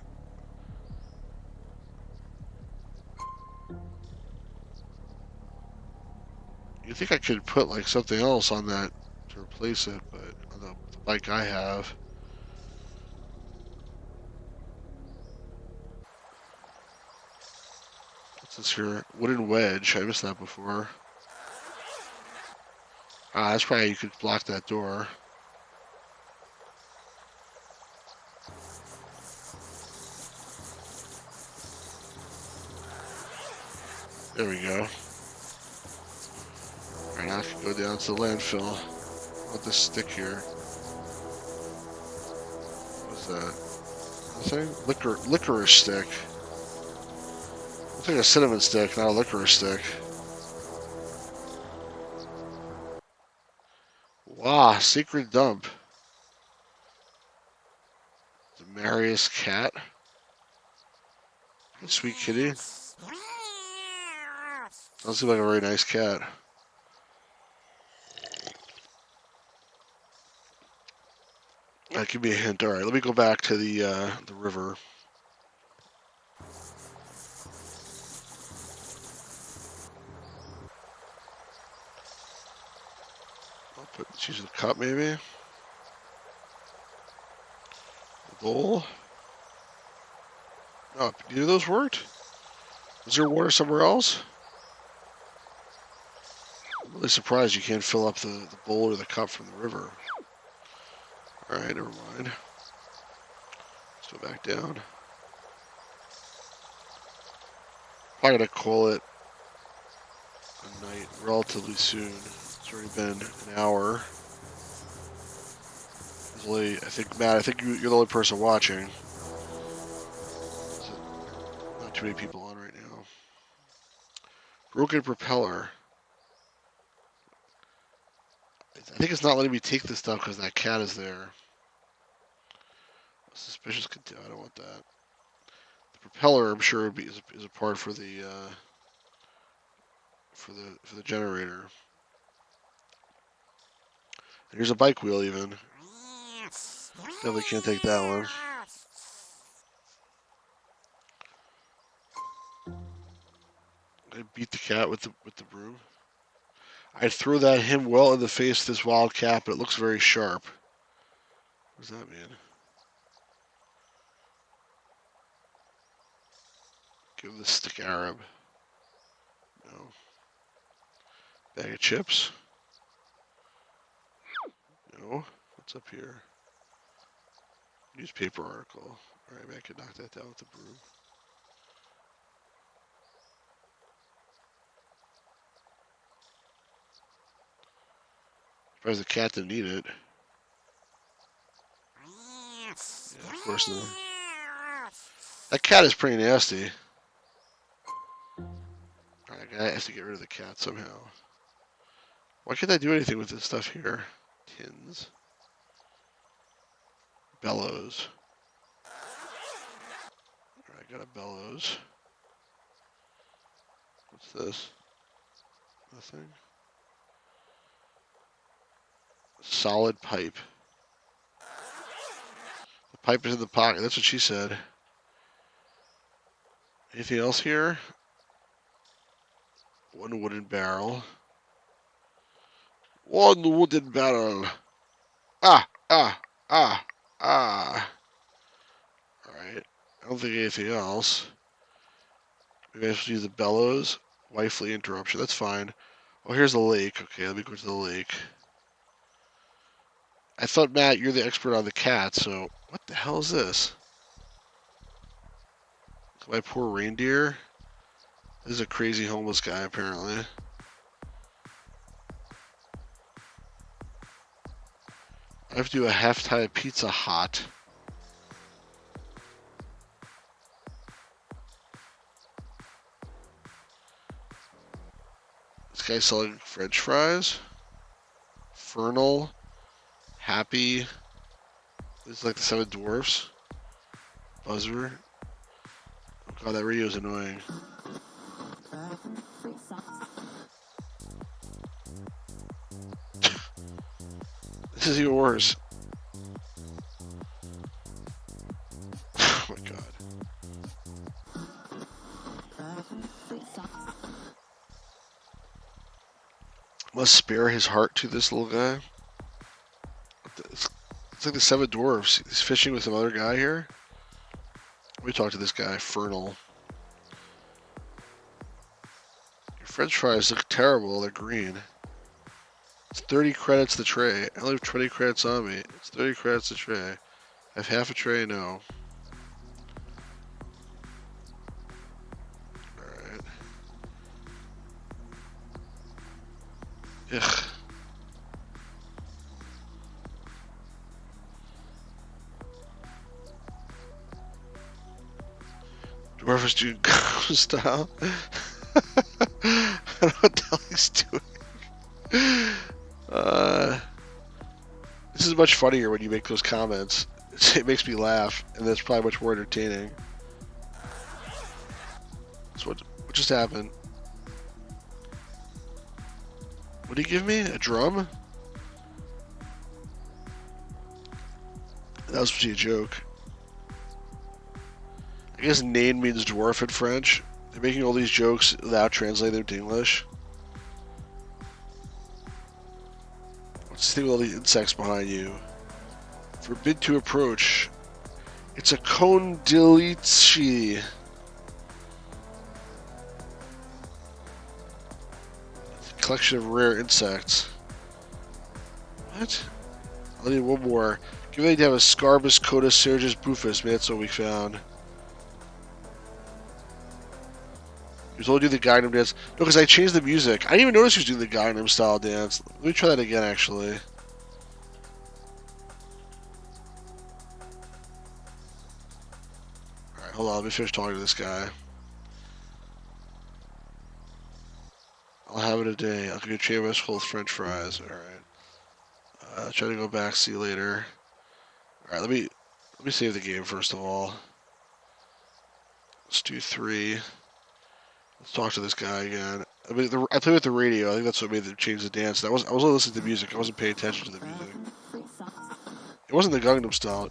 You think I could put like something else on that to replace it, but on the bike I have. What's this here? Wooden wedge. I missed that before. Ah, that's probably how you could block that door. There we go. Alright, now I can go down to the landfill. What this stick here? What's that? Thing? Licorice stick. Looks like a cinnamon stick, not a licorice stick. Wow, secret dump. The Marius cat. Sweet kitty. Doesn't seem like a very nice cat. That could be a hint. All right, let me go back to the river. Let's use the cup, maybe. The bowl. Oh, neither of those worked. Is there water somewhere else? I'm really surprised you can't fill up the bowl or the cup from the river. All right, never mind. Let's go back down. Probably gonna call it a night relatively soon. It's already been an hour. I think, Matt, I think you're the only person watching. Not too many people on right now. Broken propeller. I think it's not letting me take this stuff because that cat is there. Suspicious container. I don't want that. The propeller, I'm sure, is a part for the generator. And here's a bike wheel even. Definitely can't take that one. I beat the cat with the broom. I'd throw that him well in the face with this wild cat, but it looks very sharp. What does that mean? Give the stick Arab. No. Bag of chips. No. What's up here? Newspaper article. Alright, maybe I could knock that down with the broom. Surprised the cat didn't eat it. Yeah, of course not. That cat is pretty nasty. Alright, I have to get rid of the cat somehow. Why can't I do anything with this stuff here? Tins. Bellows. Alright, got a bellows. What's this? Nothing. Solid pipe. The pipe is in the pocket. That's what she said. Anything else here? One wooden barrel. One wooden barrel. Ah, ah, ah, ah. Alright. I don't think anything else. Maybe I should use the bellows. Wifely interruption. That's fine. Oh, here's the lake. Okay, let me go to the lake. I thought, Matt, you're the expert on the cat, so what the hell is this? My poor reindeer. This is a crazy homeless guy, apparently. I have to do a half-time Pizza Hut. This guy's selling French fries. Fernal. Happy. This is like the Seven Dwarfs. Buzzer. Oh god, that radio is annoying. This is even worse. Oh my god. Must spare his heart to this little guy. It's like the Seven Dwarfs. He's fishing with some other guy here. Let me talk to this guy, Fernal. Your French fries look terrible. They're green. It's 30 credits the tray. I only have 20 credits on me. It's 30 credits a tray. I have half a tray? No. Alright. Ugh. Dwarf is doing Gangnam style. I don't know what the hell he's doing. This is much funnier when you make those comments. It makes me laugh, and that's probably much more entertaining. So what just happened? What did he give me? A drum? That was supposed to be a joke. I guess Nain means dwarf in French. They're making all these jokes without translating them to English. What's this thing with all these insects behind you? Forbid to approach. It's a Kondilichi. Collection of rare insects. What? I need one more. Give me to have a Scarbus Coda Sergus Bufus. Man, that's what we found. He told you the Gangnam dance. No, because I changed the music. I didn't even notice he was doing the Gangnam style dance. Let me try that again, actually. Alright, hold on. Let me finish talking to this guy. I'll have it a day. I'll give you a chamber full of French fries. Alright. Try to go back. See you later. Alright, let me Let me save the game first of all. Let's do 3. Let's talk to this guy again. I mean, I played with the radio. I think that's what made them change the dance. I was only listening to the music. I wasn't paying attention to the music. It wasn't the Gangnam Style.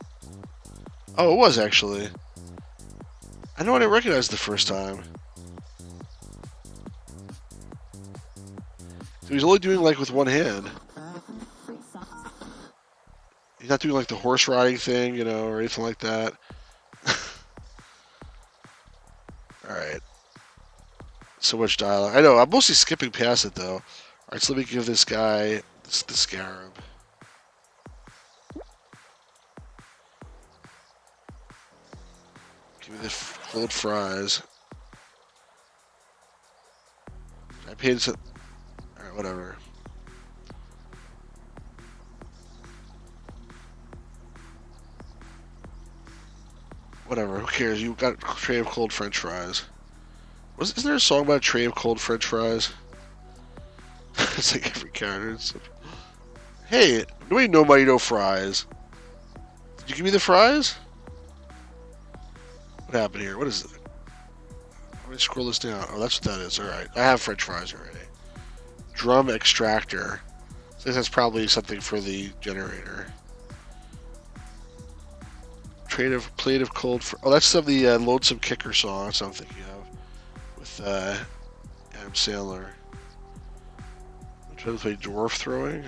Oh, it was actually. I know I didn't recognize it the first time. So he's only doing like with one hand. He's not doing like the horse riding thing, you know, or anything like that. Alright. So much dialogue. I know, I'm mostly skipping past it though. Alright, so let me give this guy the scarab. Give me the cold fries. I paid some. Alright, whatever. Whatever, who cares? You got a tray of cold french fries. Isn't there a song about a tray of cold french fries? It's like every character. Hey, nobody know fries. Did you give me the fries? What happened here? What is it? Let me scroll this down. Oh, that's what that is. Alright, I have french fries already. Drum extractor. So that's probably something for the generator. Plate of cold. Oh, that's of the Lonesome Kicker song. That's what I'm thinking of. With Adam Sandler. I'm trying to play dwarf throwing.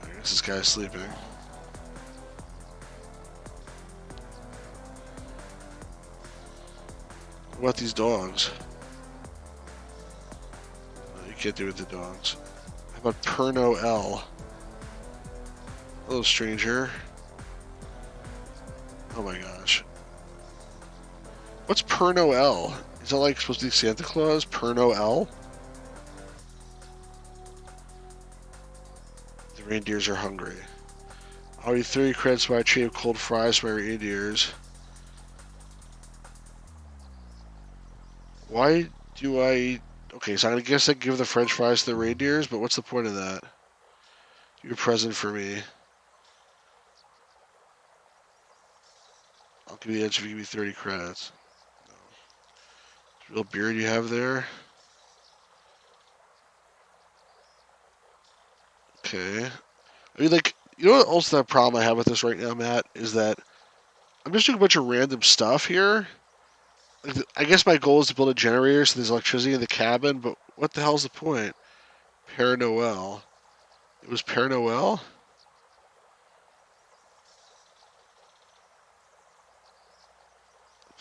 I guess this guy's sleeping. What about these dogs? No, you can't do it with the dogs. How about Perno L? Hello, stranger. Oh my gosh. What's Perno L? Is that like supposed to be Santa Claus? Perno L? The reindeers are hungry. I'll eat 30 credits by a tray of cold fries for my reindeers. Why do I... Okay, so I guess I give the french fries to the reindeers, but what's the point of that? You're a present for me. I'll give you the edge if you give me 30 credits. No. Real beard you have there? Okay. I mean, like, you know what also that problem I have with this right now, Matt, is that I'm just doing a bunch of random stuff here. Like, I guess my goal is to build a generator so there's electricity in the cabin, but what the hell's the point? Père Noël. It was Père Noël?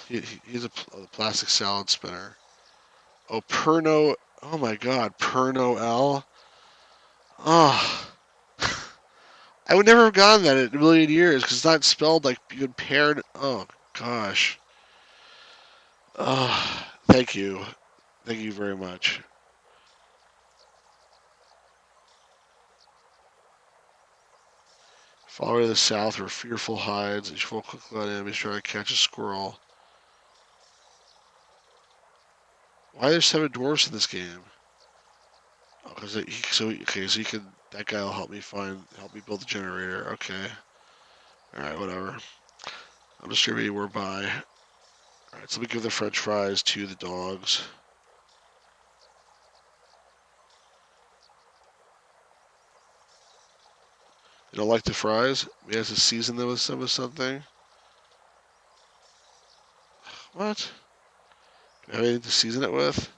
He's a plastic salad spinner. Oh, Perno. Oh my god, Perno L. Oh. I would never have gotten that in a million years because it's not spelled like good paired. Oh gosh. Oh, thank you. Thank you very much. Follow to the south where fearful hides. Each full quickly on enemies trying to catch a squirrel. Why are there 7 dwarfs in this game? Oh, because okay, so you can. That guy will help me build the generator. Okay. All right, whatever. I'm distributing whereby. All right, so let me give the French fries to the dogs. You don't like the fries? We have to season them with something. What? Do I have anything to season it with?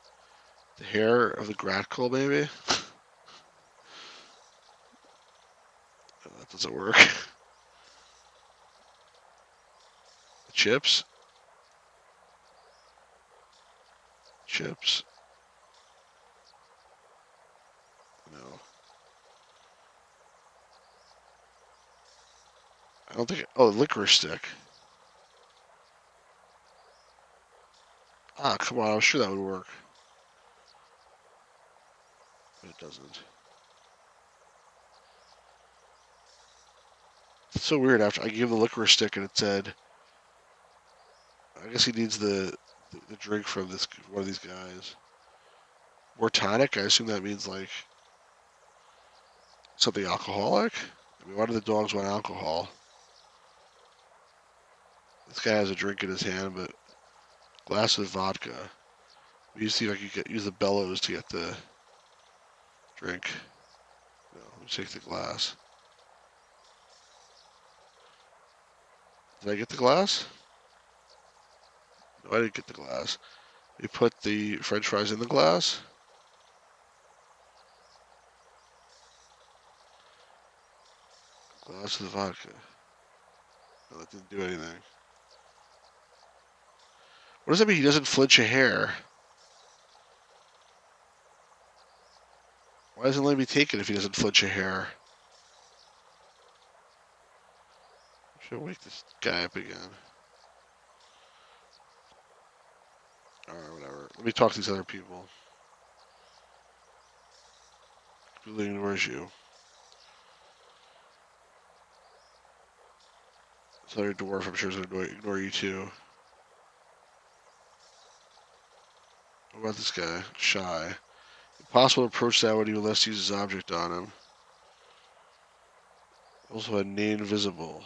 The hair of the Gratkel, maybe? That doesn't work. The chips? Chips? No. I don't think. Oh, licorice stick. Ah, come on. I was sure that would work. But it doesn't. It's so weird. After I gave the licorice stick and it said, I guess he needs the drink from one of these guys. More tonic? I assume that means like Something alcoholic? I mean, why do the dogs want alcohol? This guy has a drink in his hand, but glass of vodka. You see if I could use the bellows to get the drink. No, let me take the glass. Did I get the glass? No, I didn't get the glass. We put the French fries in the glass. Glass of the vodka. No, that didn't do anything. What does that mean? He doesn't flinch a hair. Why doesn't it let me take it if he doesn't flinch a hair? Should wake this guy up again. Alright, whatever. Let me talk to these other people. Completely ignores you. This other dwarf, I'm sure, is going to ignore you too. What about this guy? Shy. Impossible to approach that when he lets use his object on him. Also a name visible.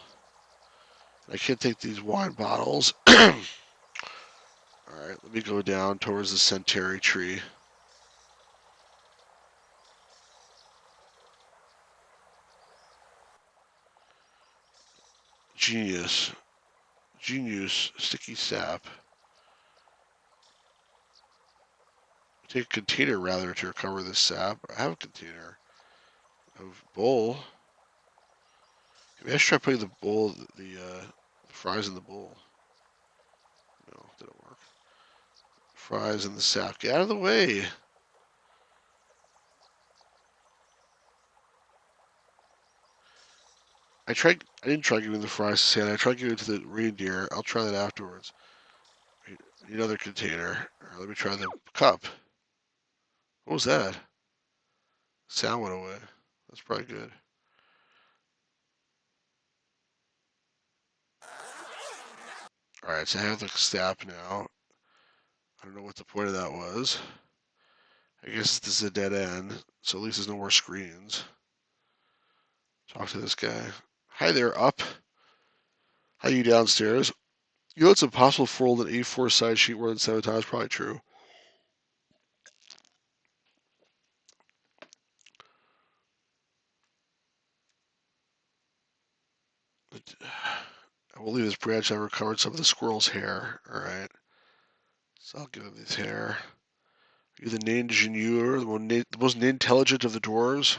I can't take these wine bottles. Alright, let me go down towards the Centauri tree. Genius. Genius. Sticky sap. Take a container rather to recover this sap. I have a container. Of bowl. Maybe I should try putting the bowl, the fries in the bowl. No, didn't work. Fries in the sap. Get out of the way. I didn't try giving the fries to Santa. I tried giving it to the reindeer. I'll try that afterwards. Another container. Right, let me try the cup. What was that? Sound went away. That's probably good. Alright, so I have the staff now. I don't know what the point of that was. I guess this is a dead end, so at least there's no more screens. Talk to this guy. Hi there, up. Hi, you downstairs. You know it's impossible to fold an A4 size sheet more than 7 times? Probably true. I will leave this branch. I recovered some of the squirrel's hair. Alright. So I'll give him his hair. You're the ingenieur, the most intelligent of the dwarves.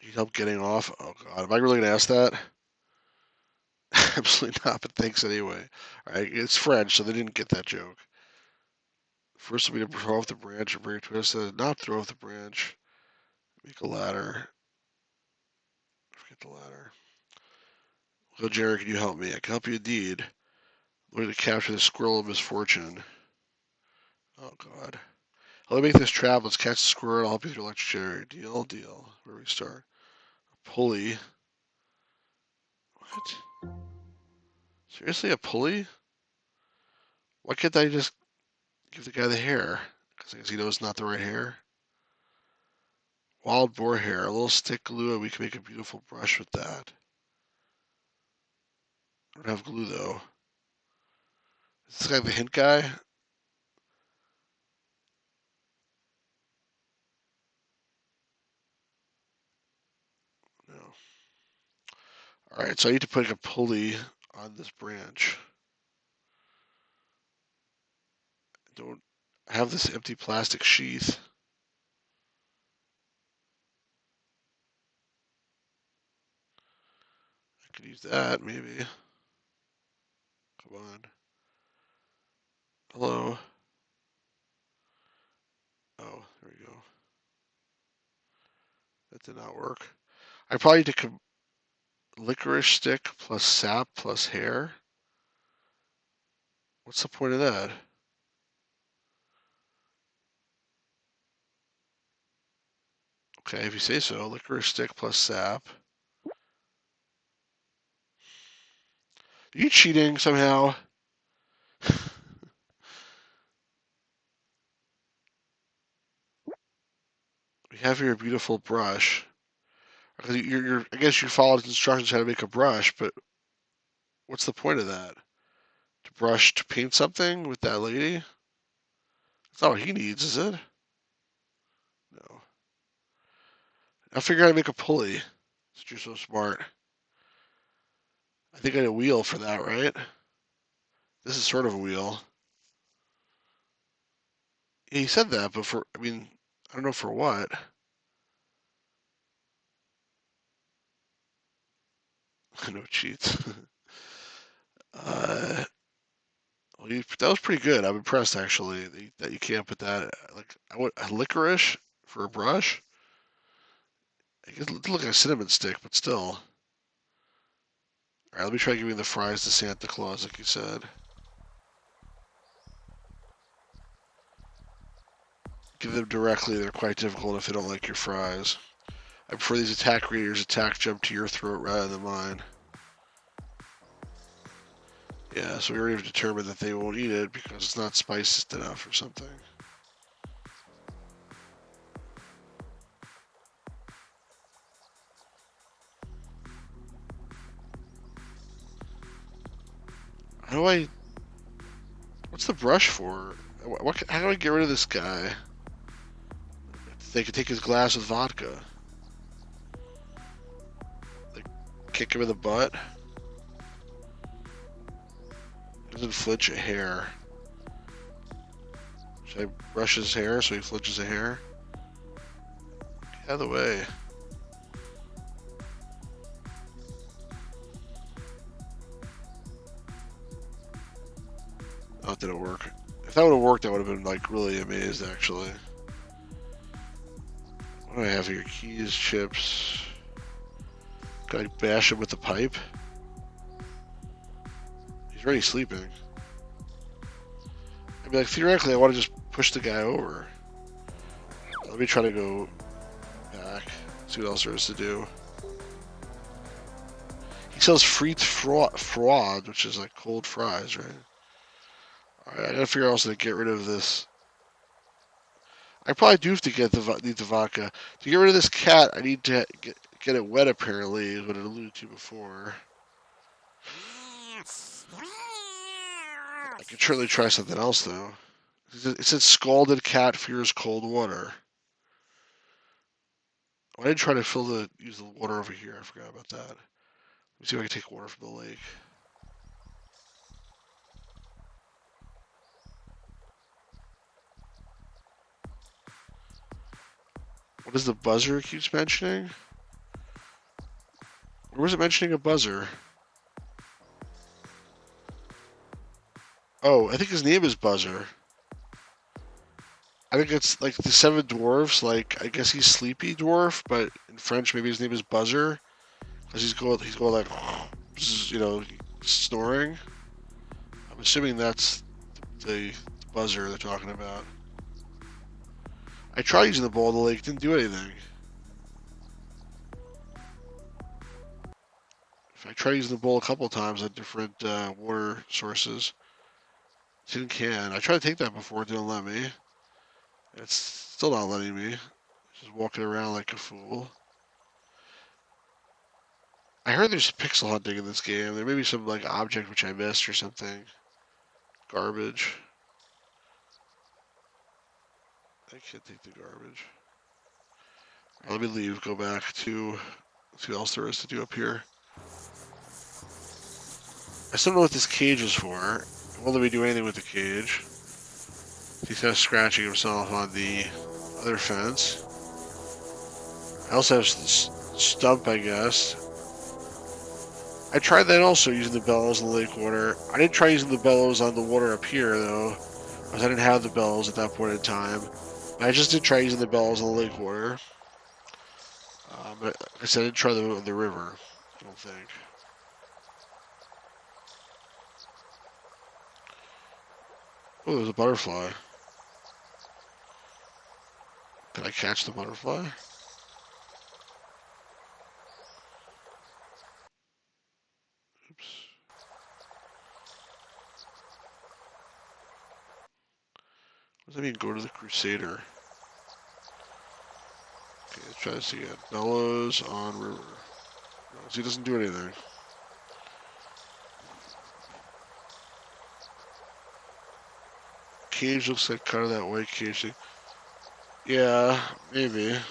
Need help getting off? Oh god, am I really gonna ask that? Absolutely not, but thanks anyway. Alright, it's French, so they didn't get that joke. First, we need to throw off the branch and bring it to us. Not throw off the branch. Make a ladder. Forget the ladder. Well, Jerry, can you help me? I can help you indeed. We're going to capture the squirrel of misfortune. Oh god. Let me make this trap. Let's catch the squirrel. I'll help you with your electric generator. Deal, deal. Where do we start? A pulley. What? Seriously, a pulley? Why can't I just give the guy the hair? Because I guess he knows it's not the right hair. Wild boar hair. A little stick glue, and we can make a beautiful brush with that. I don't have glue, though. Is this guy the hint guy? No. Alright, so I need to put a pulley on this branch. I don't have this empty plastic sheath. I could use that, maybe. Come on. Hello. Oh, there we go. That did not work. I probably need to licorice stick plus sap plus hair. What's the point of that? Okay, if you say so. Licorice stick plus sap. Are you cheating somehow? We have here a beautiful brush. I guess you followed instructions how to make a brush, but what's the point of that? To brush to paint something with that lady? That's not what he needs, is it? No. I'll figure out how to make a pulley. Since you're so smart. I think I need a wheel for that, right? This is sort of a wheel. Yeah, he said that, but I don't know for what. No cheats. uh, well, that was pretty good. I'm impressed, actually, that you can't put that, like, a licorice for a brush? I guess it looked like a cinnamon stick, but still. Alright, let me try giving the fries to Santa Claus, like you said. Give them directly, they're quite difficult if they don't like your fries. I prefer these attack readers jump to your throat rather than mine. Yeah, so we already determined that they won't eat it because it's not spiced enough or something. How do I... What's the brush for? How do I get rid of this guy? They could take his glass with vodka. Like, kick him in the butt. Doesn't flinch a hair. Should I brush his hair so he flinches a hair? Get out of the way. Oh, it didn't work. If that would have worked, I would have been like really amazed actually. What do I have here? Keys, chips. Can I bash him with the pipe? He's already sleeping. I mean, like, theoretically, I want to just push the guy over. Let me try to go back. See what else there is to do. He sells frites froid, which is like cold fries, right? Alright, I gotta figure out how to get rid of this. I probably do have to need the vodka. To get rid of this cat, I need to get it wet, apparently, is what it alluded to before. I could surely try something else, though. It said scalded cat fears cold water. I didn't try to use the water over here. I forgot about that. Let me see if I can take water from the lake. What is the buzzer it keeps mentioning? Where was it mentioning a buzzer? Oh, I think his name is Buzzer. I think it's like the seven dwarfs. Like, I guess he's Sleepy Dwarf, but in French maybe his name is Buzzer, because he's going like, snoring. I'm assuming that's the buzzer they're talking about. I tried using the bowl in the lake, didn't do anything. I tried using the bowl a couple times at different water sources. Tin can. I tried to take that before, it didn't let me. It's still not letting me. Just walking around like a fool. I heard there's pixel hunting in this game. There may be some like object which I missed or something. Garbage. I can't take the garbage. Right, let me leave. Go back to see what else there is to do up here. I still don't know what this cage is for. It won't let me do anything with the cage. He's kind of scratching himself on the other fence. I also have this stump, I guess. I tried that also, using the bellows in the lake water. I didn't try using the bellows on the water up here, though, because I didn't have the bellows at that point in time. I just did try using the bellows in the lake water. But like I said, I didn't try them on the river, I don't think. Oh, there's a butterfly. Can I catch the butterfly? Oops. What does that mean, go to the Crusader? try this again. Bellows on river. No, so he doesn't do anything. Cage looks like kind of that white cage thing. Yeah, maybe. If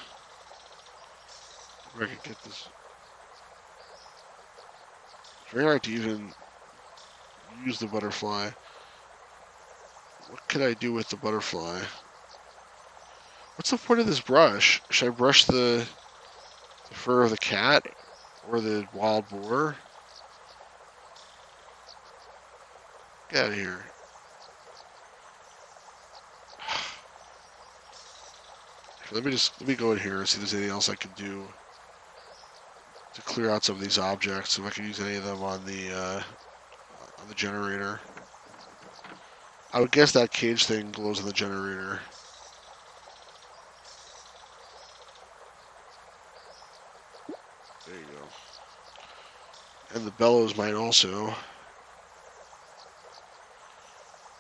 I could get this. It's very hard to even use the butterfly. What could I do with the butterfly? What's the point of this brush? Should I brush the fur of the cat or the wild boar? Get out of here. Let me go in here and see if there's anything else I can do to clear out some of these objects. If I can use any of them on the generator. I would guess that cage thing glows on the generator. There you go. And the bellows might also.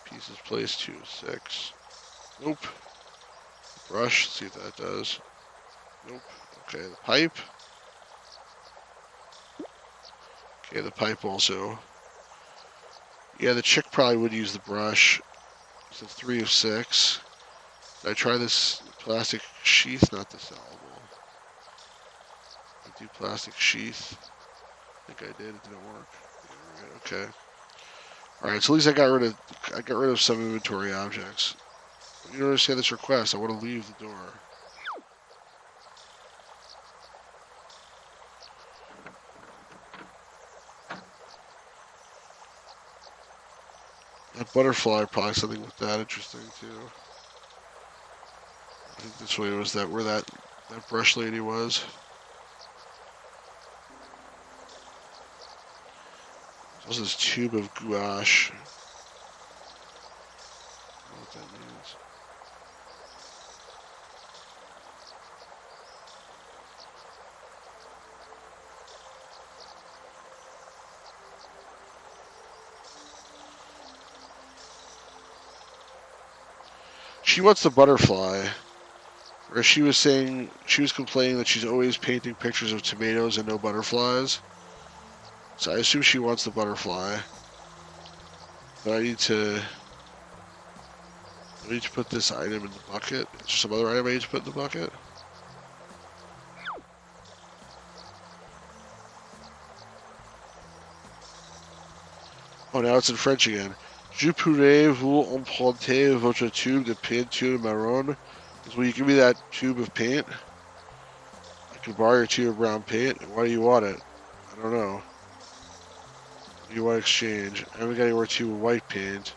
Pieces placed 2, 6. Nope. Brush, let's see if that does. Nope. Okay, the pipe. Okay, the pipe also. Yeah, the chick probably would use the brush. So 3 of 6. Did I try this plastic sheath? Not dissolvable. I do plastic sheath. I think I did. It didn't work. Okay. All right. So at least I got rid of some inventory objects. You don't understand this request. I want to leave the door. That butterfly, probably something with that interesting too. I think this way was where that brush lady was. This is tube of gouache. I don't know what that means. She wants the butterfly. Or she was complaining that she's always painting pictures of tomatoes and no butterflies. So I assume she wants the butterfly. But I need to put this item in the bucket. Is there some other item I need to put in the bucket? Oh, now it's in French again. Je pourrais vous emprunter votre tube de peinture marron? Will you give me that tube of paint? I can borrow your tube of brown paint. Why do you want it? I don't know. You want to exchange? I haven't got anywhere tube of white paint.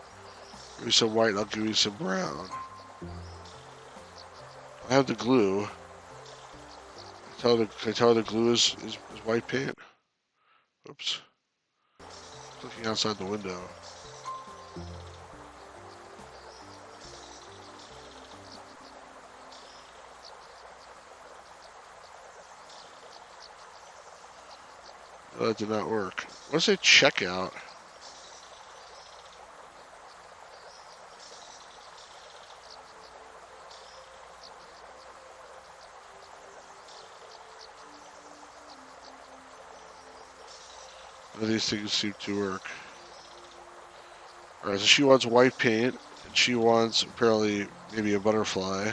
Give me some white and I'll give you some brown. I have the glue. Can I tell her the glue is white paint? Oops. Looking outside the window. Oh, that did not work. What's a checkout? None of these things seem to work. Alright, so she wants white paint, and she wants apparently maybe a butterfly.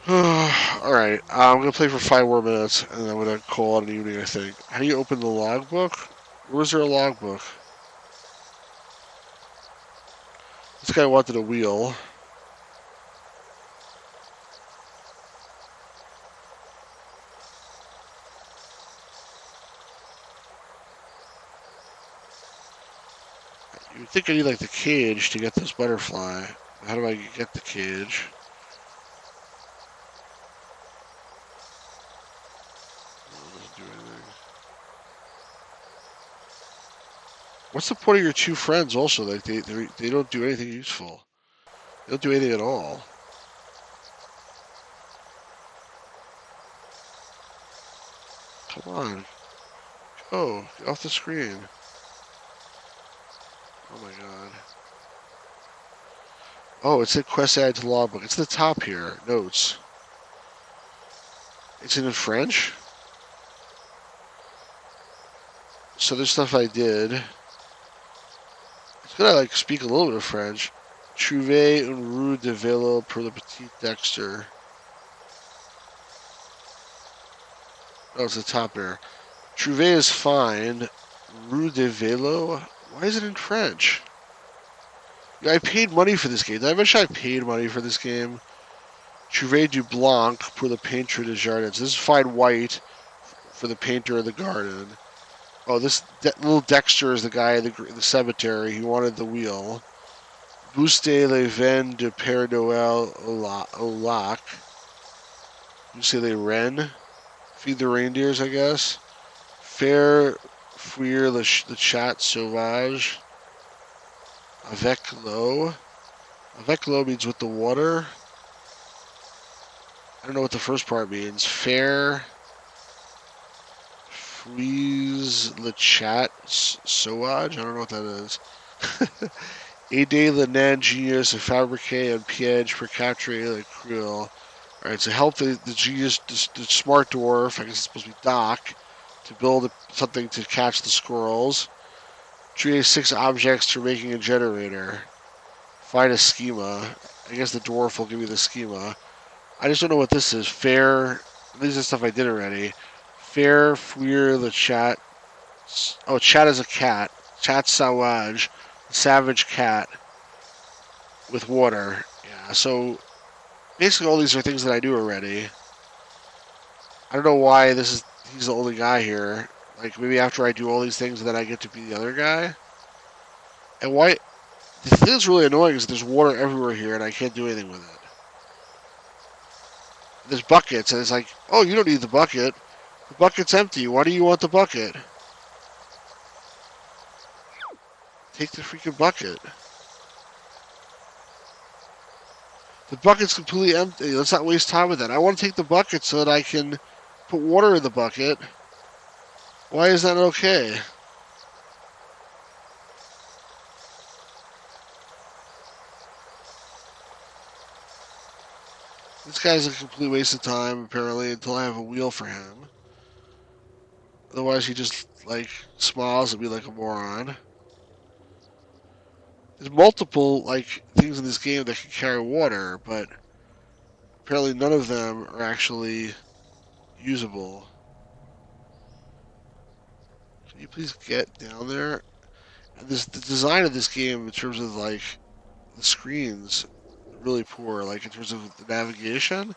Alright, I'm gonna play for 5 more minutes, and then I'm gonna call it an evening, I think. How do you open the logbook? Where was there a logbook? This guy wanted a wheel. You would think I need like the cage to get this butterfly. How do I get the cage? What's the point of your 2 friends also? Like they don't do anything useful. They don't do anything at all. Come on. Go. Get off the screen. Oh my god. Oh, it said quest added to logbook. It's the top here. Notes. It's in French. So there's stuff I did. It's good I like speak a little bit of French. Trouver une rue de vélo pour le petit Dexter. Oh, it's the top there. Trouver is fine. Rue de vélo? Why is it in French? Yeah, I paid money for this game. Did I mention I paid money for this game? Trouver du Blanc pour le peintre de jardins. This is fine white for the painter of the garden. Oh, this little Dexter is the guy in the cemetery. He wanted the wheel. Booster les veines de Père Noël au lac. You say les rennes? Feed the reindeers, I guess. Faire fuir le chat sauvage. Avec l'eau. Avec l'eau means with the water. I don't know what the first part means. Faire fuis le chat sauvage? I don't know what that is. Aider le nain genius à fabriquer un piège pour capturer le cruel. Alright, so help the genius, the smart dwarf, I guess it's supposed to be Doc, to build something to catch the squirrels. Create 6 objects to making a generator. Find a schema. I guess the dwarf will give you the schema. I just don't know what this is. Fair. These are stuff I did already. Fair, fuir, the chat. Oh, chat is a cat. Chat sauvage. Savage cat. With water. Yeah, so basically all these are things that I do already. I don't know why he's the only guy here. Like, maybe after I do all these things, then I get to be the other guy? And why... The thing that's really annoying is there's water everywhere here, and I can't do anything with it. There's buckets, and it's like, oh, you don't need the bucket. The bucket's empty. Why do you want the bucket? Take the freaking bucket. The bucket's completely empty. Let's not waste time with that. I want to take the bucket so that I can put water in the bucket. Why is that okay? This guy's a complete waste of time, apparently, until I have a wheel for him. Otherwise, he just, like, smiles at me like a moron. There's multiple, like, things in this game that can carry water, but apparently none of them are actually usable. Can you please get down there? And the design of this game, in terms of, like, the screens, really poor. Like, in terms of the navigation,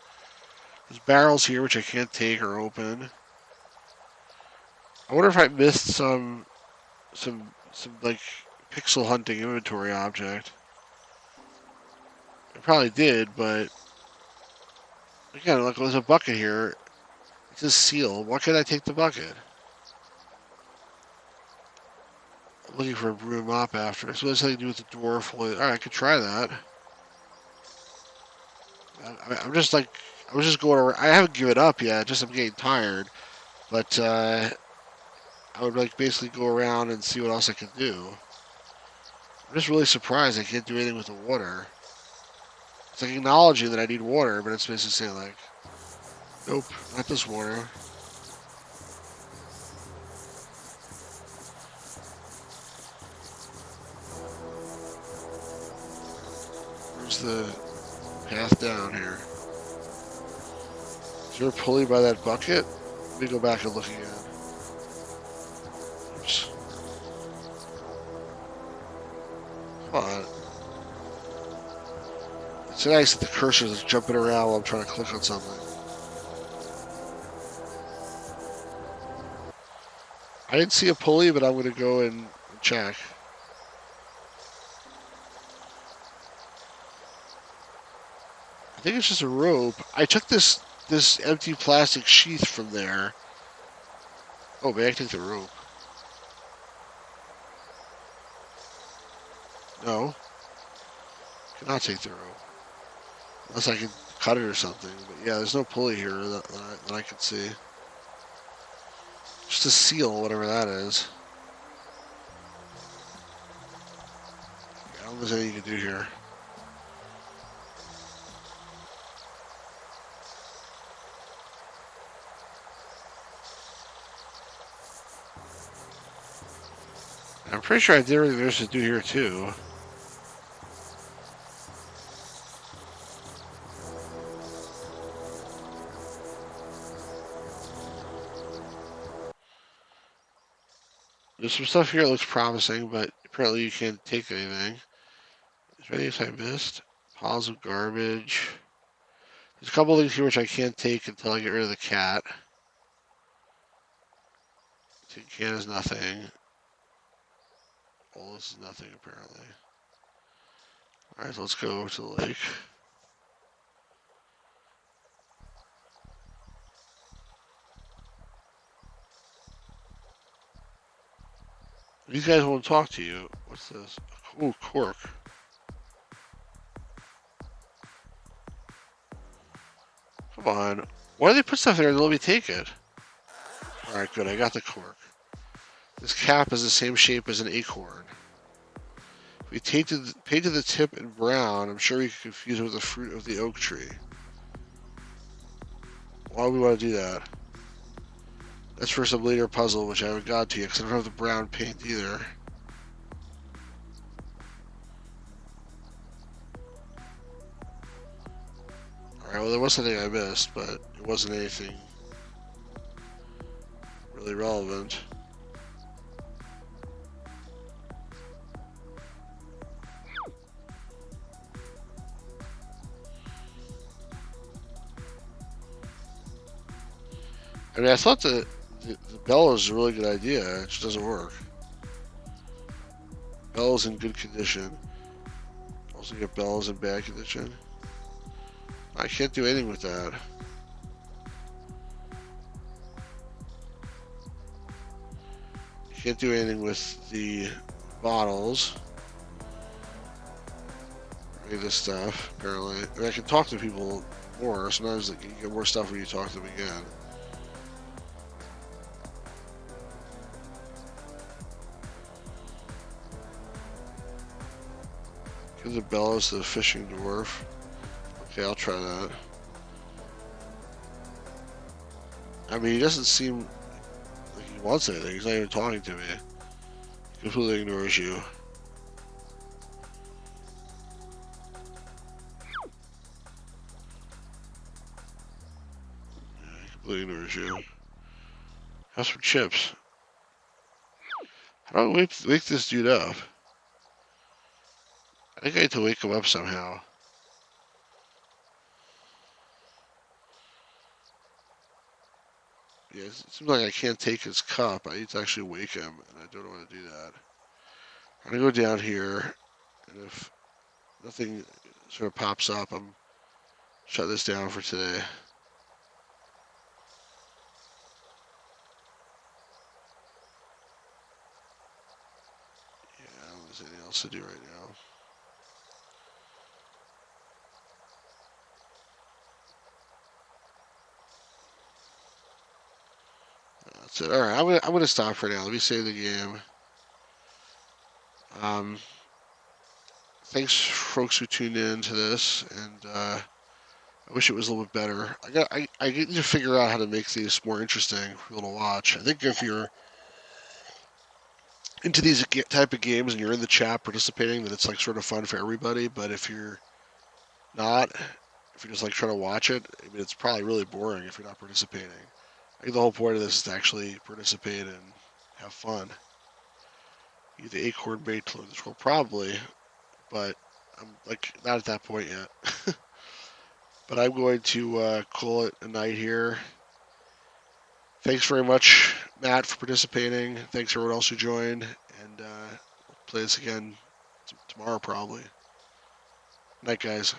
there's barrels here which I can't take or open. I wonder if I missed some like pixel hunting inventory object. I probably did, but again, look, there's a bucket here. It says seal. Why can't I take the bucket? I'm looking for a broom mop after. So that's something to do with the dwarf. Alright, I could try that. I'm just like, I was just going around. I haven't given up yet. Just I'm getting tired. But I would like basically go around and see what else I could do. I'm just really surprised I can't do anything with the water. It's like acknowledging that I need water, but it's basically saying like, nope, not this water. Where's the path down here? Is there a pulley by that bucket? Let me go back and look again. Oops. Come on. It's nice that the cursor is jumping around while I'm trying to click on something. I didn't see a pulley, but I'm going to go and check. I think it's just a rope. I took this empty plastic sheath from there. Oh, maybe I can take the rope. No. Cannot take the rope. Unless I can cut it or something. But yeah, there's no pulley here that I can see. Just a seal, whatever that is. I don't think there's anything you can do here. pretty sure I did everything there's to do here too. There's some stuff here that looks promising, but apparently you can't take anything. Is there anything I missed? Piles of garbage. There's a couple things here which I can't take until I get rid of the cat. Tin can is nothing. All this is nothing, apparently. Alright, so let's go over to the lake. These guys won't talk to you. What's this? Ooh, cork. Come on. Why do they put stuff there and let me take it? Alright, good. I got the cork. This cap is the same shape as an acorn. If we painted the tip in brown, I'm sure we could confuse it with the fruit of the oak tree. Why would we want to do that? That's for some later puzzle, which I haven't got to yet, because I don't have the brown paint either. Alright, well there was something I missed, but it wasn't anything really relevant. I mean, I thought the bell was a really good idea. It just doesn't work. Bell's in good condition. Also get bells in bad condition. I can't do anything with that. Can't do anything with the bottles. Any of this stuff, apparently. I mean, I can talk to people more. Sometimes you get more stuff when you talk to them again. Give the bellows to the fishing dwarf. Okay, I'll try that. I mean, he doesn't seem like he wants anything. He's not even talking to me. He completely ignores you. Yeah, he completely ignores you. Have some chips. How do I wake this dude up? I think I need to wake him up somehow. Yeah, it seems like I can't take his cup. I need to actually wake him, and I don't want to do that. I'm gonna go down here, and if nothing sort of pops up, I'm shut this down for today. Yeah, I don't think there's anything else to do right now. That's it. All right, I'm gonna stop for now. Let me save the game. Thanks, folks who tuned in to this, and I wish it was a little bit better. I need to figure out how to make these more interesting for people to watch. I think if you're into these type of games and you're in the chat participating, then it's like sort of fun for everybody. But if you're not, if you're just like trying to watch it, I mean, it's probably really boring if you're not participating. I think the whole point of this is to actually participate and have fun. Use the acorn bait to learn this world, probably, but I'm like not at that point yet. But I'm going to call it a night here. Thanks very much, Matt, for participating. Thanks everyone else who joined, and we'll play this again tomorrow probably. Night, guys.